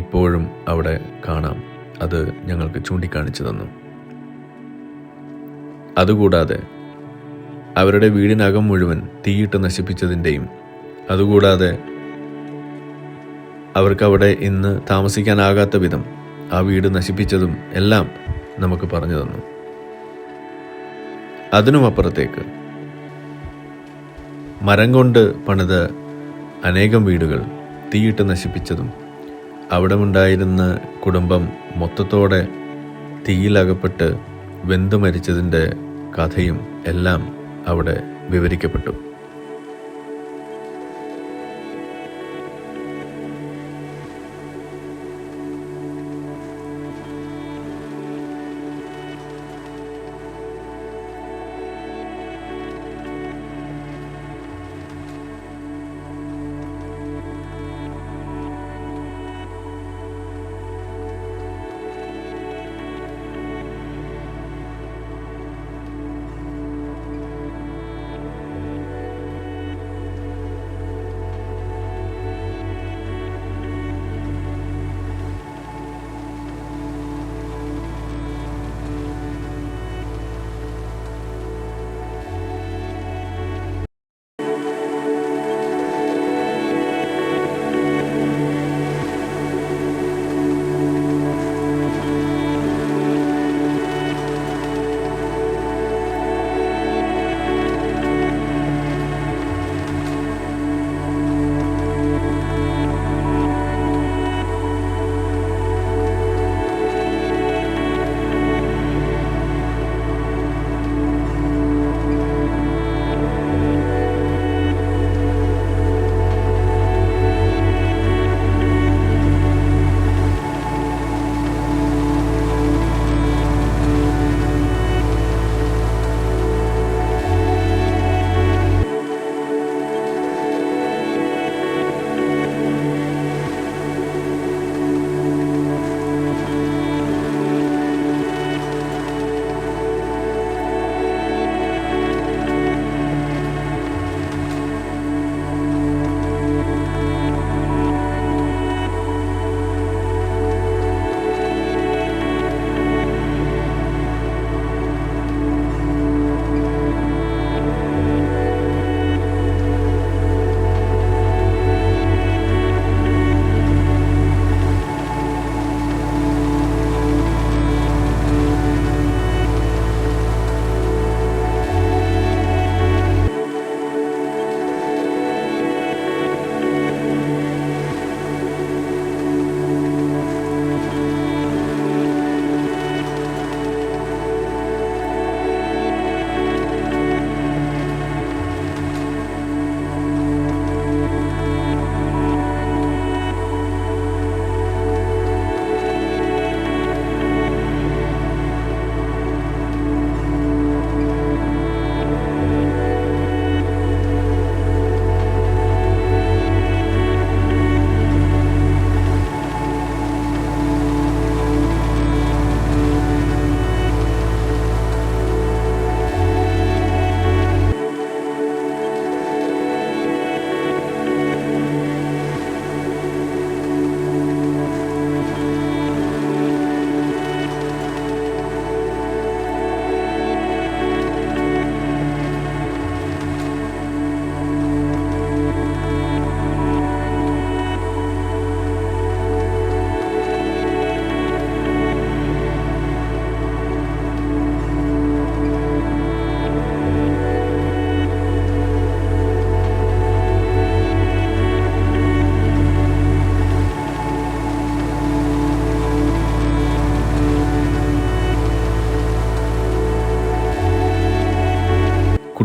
ഇപ്പോഴും അവിടെ കാണാം. അത് ഞങ്ങൾക്ക് ചൂണ്ടിക്കാണിച്ചു തന്നു. അതുകൂടാതെ അവരുടെ വീടിനകം മുഴുവൻ തീയിട്ട് നശിപ്പിച്ചതിൻ്റെയും, അതുകൂടാതെ അവർക്കവിടെ ഇന്ന് താമസിക്കാനാകാത്ത വിധം ആ വീട് നശിപ്പിച്ചതും എല്ലാം നമുക്ക് പറഞ്ഞു തന്നു. അതിനുമപ്പുറത്തേക്ക് മരം കൊണ്ട് പണിത അനേകം വീടുകൾ തീയിട്ട് നശിപ്പിച്ചതും, അവിടെ ഉണ്ടായിരുന്ന കുടുംബം മൊത്തത്തോടെ തീയിലകപ്പെട്ട് വെന്തു മരിച്ചതിൻ്റെ കഥയും എല്ലാം അവിടെ വിവരിക്കപ്പെട്ടു.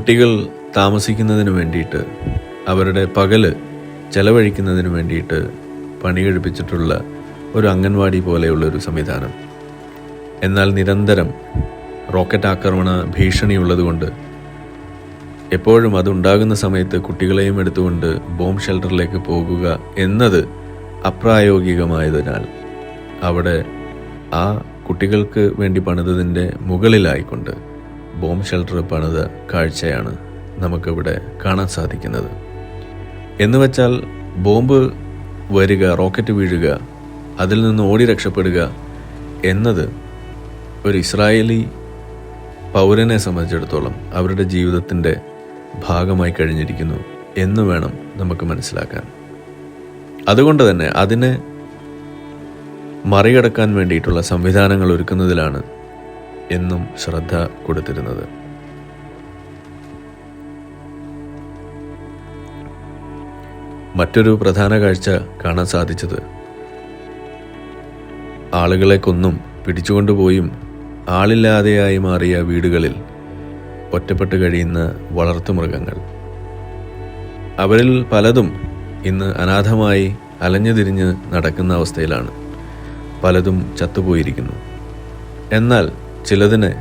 കുട്ടികൾ താമസിക്കുന്നതിന് വേണ്ടിയിട്ട്, അവരുടെ പകല് ചെലവഴിക്കുന്നതിന് വേണ്ടിയിട്ട് പണി കഴിപ്പിച്ചിട്ടുള്ള ഒരു അംഗൻവാടി പോലെയുള്ളൊരു സംവിധാനം. എന്നാൽ നിരന്തരം റോക്കറ്റ് ആക്രമണ ഭീഷണിയുള്ളതുകൊണ്ട് എപ്പോഴും അതുണ്ടാകുന്ന സമയത്ത് കുട്ടികളെയും എടുത്തുകൊണ്ട് ബോംബ് ഷെൽട്ടറിലേക്ക് പോകുക എന്നത് അപ്രായോഗികമായതിനാൽ അവിടെ ആ കുട്ടികൾക്ക് വേണ്ടി പണിതതിൻ്റെ മുകളിലായിക്കൊണ്ട് ബോംബ് ഷെൽട്ടർ പണിത കാഴ്ചയാണ് നമുക്കിവിടെ കാണാൻ സാധിക്കുന്നത്. എന്നുവെച്ചാൽ ബോംബ് വരിക, റോക്കറ്റ് വീഴുക, അതിൽ നിന്ന് ഓടി രക്ഷപ്പെടുക എന്നത് ഒരു ഇസ്രായേലി പൗരനെ സംബന്ധിച്ചിടത്തോളം അവരുടെ ജീവിതത്തിൻ്റെ ഭാഗമായി കഴിഞ്ഞിരിക്കുന്നു എന്ന് വേണം നമുക്ക് മനസ്സിലാക്കാൻ. അതുകൊണ്ട് തന്നെ അതിനെ മറികടക്കാൻ വേണ്ടിയിട്ടുള്ള സംവിധാനങ്ങൾ ഒരുക്കുന്നതിലാണ് എന്നും ശ്രദ്ധ കൊടുത്തിരുന്നത്. മറ്റൊരു പ്രധാന കാഴ്ച കാണാൻ സാധിച്ചത് ആളുകളെ കൊന്നും പിടിച്ചുകൊണ്ടുപോയും ആളില്ലാതെയായി മാറിയ വീടുകളിൽ ഒറ്റപ്പെട്ട് കഴിയുന്ന വളർത്തുമൃഗങ്ങൾ. അവരിൽ പലതും ഇന്ന് അനാഥമായി അലഞ്ഞു തിരിഞ്ഞ് നടക്കുന്ന അവസ്ഥയിലാണ്. പലതും ചത്തുപോയിരിക്കുന്നു. എന്നാൽ ചിലതിനെ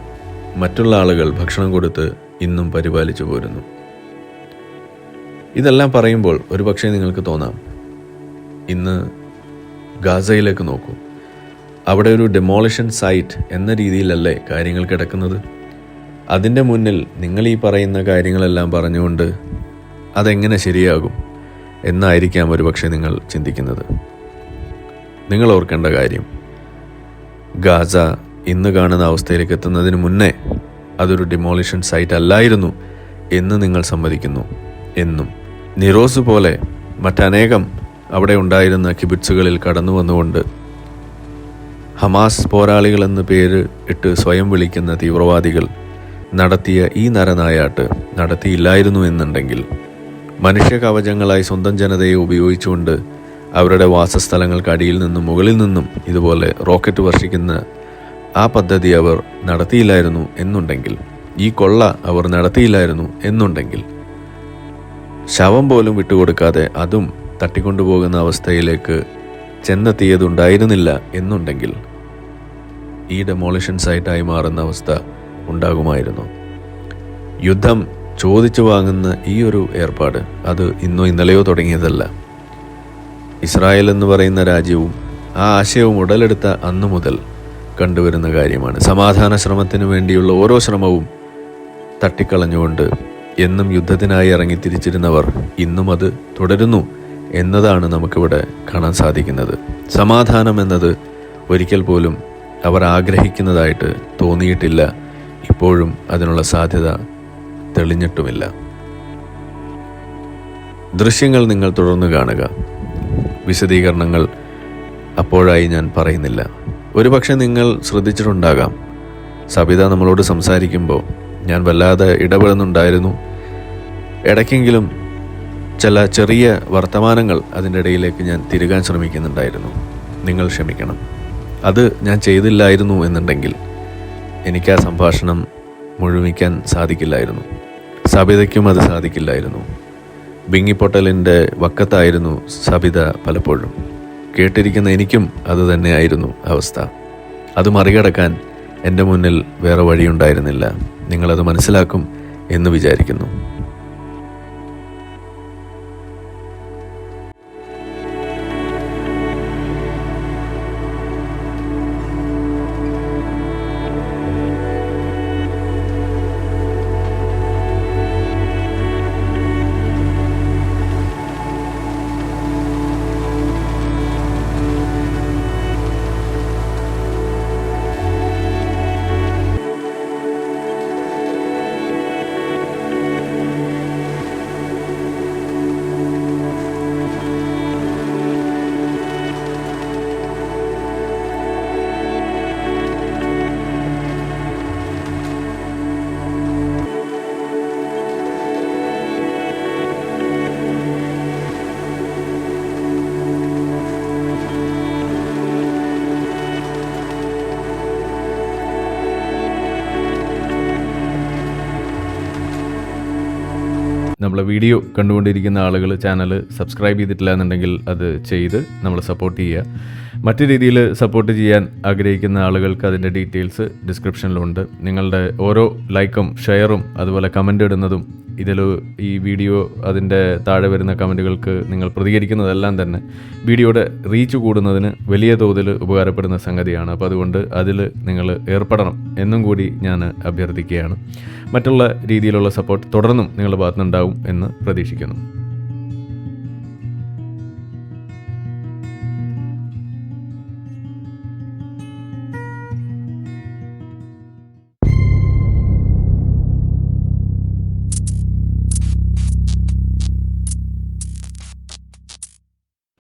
മറ്റുള്ള ആളുകൾ ഭക്ഷണം കൊടുത്ത് ഇന്നും പരിപാലിച്ചു പോരുന്നു. ഇതെല്ലാം പറയുമ്പോൾ ഒരുപക്ഷെ നിങ്ങൾക്ക് തോന്നാം, ഇന്ന് ഗാസയിലേക്ക് നോക്കൂ, അവിടെ ഒരു ഡെമോളിഷൻ സൈറ്റ് എന്ന രീതിയിലല്ലേ കാര്യങ്ങൾ കിടക്കുന്നത്. അതിൻ്റെ മുന്നിൽ നിങ്ങൾ ഈ പറയുന്ന കാര്യങ്ങളെല്ലാം പറഞ്ഞുകൊണ്ട് അതെങ്ങനെ ശരിയാകും എന്നായിരിക്കാം ഒരുപക്ഷെ നിങ്ങൾ ചിന്തിക്കുന്നത്. നിങ്ങൾ ഓർക്കേണ്ട കാര്യം, ഗാസ ഇന്ന് കാണുന്ന അവസ്ഥയിലേക്ക് എത്തുന്നതിന് മുന്നേ അതൊരു ഡിമോളിഷൻ സൈറ്റ് അല്ലായിരുന്നു എന്ന് നിങ്ങൾ സമ്മതിക്കുന്നു. എന്നും നിറോസ് പോലെ മറ്റനേകം അവിടെ ഉണ്ടായിരുന്ന കിബുട്സുകളിൽ കടന്നു വന്നുകൊണ്ട് ഹമാസ് പോരാളികളെന്ന് പേര് ഇട്ട് സ്വയം വിളിക്കുന്ന തീവ്രവാദികൾ നടത്തിയ ഈ നരനായാട്ട് നടത്തിയില്ലായിരുന്നു എന്നുണ്ടെങ്കിൽ, മനുഷ്യ കവചങ്ങളായി സ്വന്തം ജനതയെ ഉപയോഗിച്ചുകൊണ്ട് അവരുടെ വാസസ്ഥലങ്ങൾക്ക് അടിയിൽ നിന്നും മുകളിൽ നിന്നും ഇതുപോലെ റോക്കറ്റ് വർഷിക്കുന്ന ആ പദ്ധതി അവർ നടത്തിയില്ലായിരുന്നു എന്നുണ്ടെങ്കിൽ, ഈ കൊള്ള അവർ നടത്തിയില്ലായിരുന്നു എന്നുണ്ടെങ്കിൽ, ശവം പോലും വിട്ടുകൊടുക്കാതെ അതും തട്ടിക്കൊണ്ടുപോകുന്ന അവസ്ഥയിലേക്ക് ചെന്നെത്തിയതുണ്ടായിരുന്നില്ല എന്നുണ്ടെങ്കിൽ ഈ ഡെമോളിഷൻ സൈറ്റായി മാറുന്ന അവസ്ഥ ഉണ്ടാകുമായിരുന്നു. യുദ്ധം ചോദിച്ചു വാങ്ങുന്ന ഈ ഒരു ഏർപ്പാട് അത് ഇന്നോ ഇന്നലെയോ തുടങ്ങിയതല്ല. ഇസ്രായേൽ എന്ന് പറയുന്ന രാജ്യവും ആ ആശയവും ഉടലെടുത്ത അന്നു മുതൽ കണ്ടുവരുന്ന കാര്യമാണ്. സമാധാന ശ്രമത്തിന് വേണ്ടിയുള്ള ഓരോ ശ്രമവും തട്ടിക്കളഞ്ഞുകൊണ്ട് എന്നും യുദ്ധത്തിനായി ഇറങ്ങി തിരിച്ചിരുന്നവർ ഇന്നും അത് തുടരുന്നു എന്നതാണ് നമുക്കിവിടെ കാണാൻ സാധിക്കുന്നത്. സമാധാനം എന്നത് ഒരിക്കൽ പോലും അവർ ആഗ്രഹിക്കുന്നതായിട്ട് തോന്നിയിട്ടില്ല. ഇപ്പോഴും അതിനുള്ള സാധ്യത തെളിഞ്ഞിട്ടുമില്ല. ദൃശ്യങ്ങൾ നിങ്ങൾ തുടർന്ന് കാണുക. വിശദീകരണങ്ങൾ അപ്പോഴായി ഞാൻ പറയുന്നില്ല. ഒരുപക്ഷെ നിങ്ങൾ ശ്രദ്ധിച്ചിട്ടുണ്ടാകാം, സബിത നമ്മളോട് സംസാരിക്കുമ്പോൾ ഞാൻ വല്ലാതെ ഇടപെടുന്നുണ്ടായിരുന്നു. ഇടയ്ക്കെങ്കിലും ചില ചെറിയ വർത്തമാനങ്ങൾ അതിൻ്റെ ഇടയിലേക്ക് ഞാൻ തിരുകാൻ ശ്രമിക്കുന്നുണ്ടായിരുന്നു. നിങ്ങൾ ക്ഷമിക്കണം. അത് ഞാൻ ചെയ്തില്ലായിരുന്നു എന്നുണ്ടെങ്കിൽ എനിക്ക് ആ സംഭാഷണം മുഴുമിക്കാൻ സാധിക്കില്ലായിരുന്നു. സബിതയ്ക്കും അത് സാധിക്കില്ലായിരുന്നു. ബിങ്ങിപ്പൊട്ടലിൻ്റെ വക്കത്തായിരുന്നു സബിത പലപ്പോഴും. കേട്ടിരിക്കുന്ന എനിക്കും അത് തന്നെയായിരുന്നു അവസ്ഥ. അത് മറികടക്കാൻ എൻ്റെ മുന്നിൽ വേറെ വഴിയുണ്ടായിരുന്നില്ല. നിങ്ങളത് മനസ്സിലാക്കും എന്ന് വിചാരിക്കുന്നു. നമ്മളെ വീഡിയോ കണ്ടുകൊണ്ടിരിക്കുന്ന ആളുകൾ ചാനൽ സബ്സ്ക്രൈബ് ചെയ്തിട്ടില്ല എന്നുണ്ടെങ്കിൽ അത് ചെയ്ത് നമ്മളെ സപ്പോർട്ട് ചെയ്യുക. മറ്റു രീതിയിൽ സപ്പോർട്ട് ചെയ്യാൻ ആഗ്രഹിക്കുന്ന ആളുകൾക്ക് അതിൻ്റെ ഡീറ്റെയിൽസ് ഡിസ്ക്രിപ്ഷനിലുണ്ട്. നിങ്ങളുടെ ഓരോ ലൈക്കും ഷെയറും അതുപോലെ കമൻ്റ് ഇടുന്നതും ഈ വീഡിയോ അതിൻ്റെ താഴെ വരുന്ന കമൻറ്റുകൾക്ക് നിങ്ങൾ പ്രതികരിക്കുന്നതെല്ലാം തന്നെ വീഡിയോയുടെ റീച്ച് കൂടുന്നതിന് വലിയ തോതിൽ ഉപകാരപ്പെടുന്ന സംഗതിയാണ്. അപ്പോൾ അതുകൊണ്ട് അതിൽ നിങ്ങൾ ഏർപ്പെടണം എന്നും കൂടി ഞാൻ അഭ്യർത്ഥിക്കുകയാണ്. മറ്റുള്ള രീതിയിലുള്ള സപ്പോർട്ട് തുടർന്നും നിങ്ങളുടെ ഭാഗത്തുനിന്നുണ്ടാവും എന്ന് പ്രതീക്ഷിക്കുന്നു.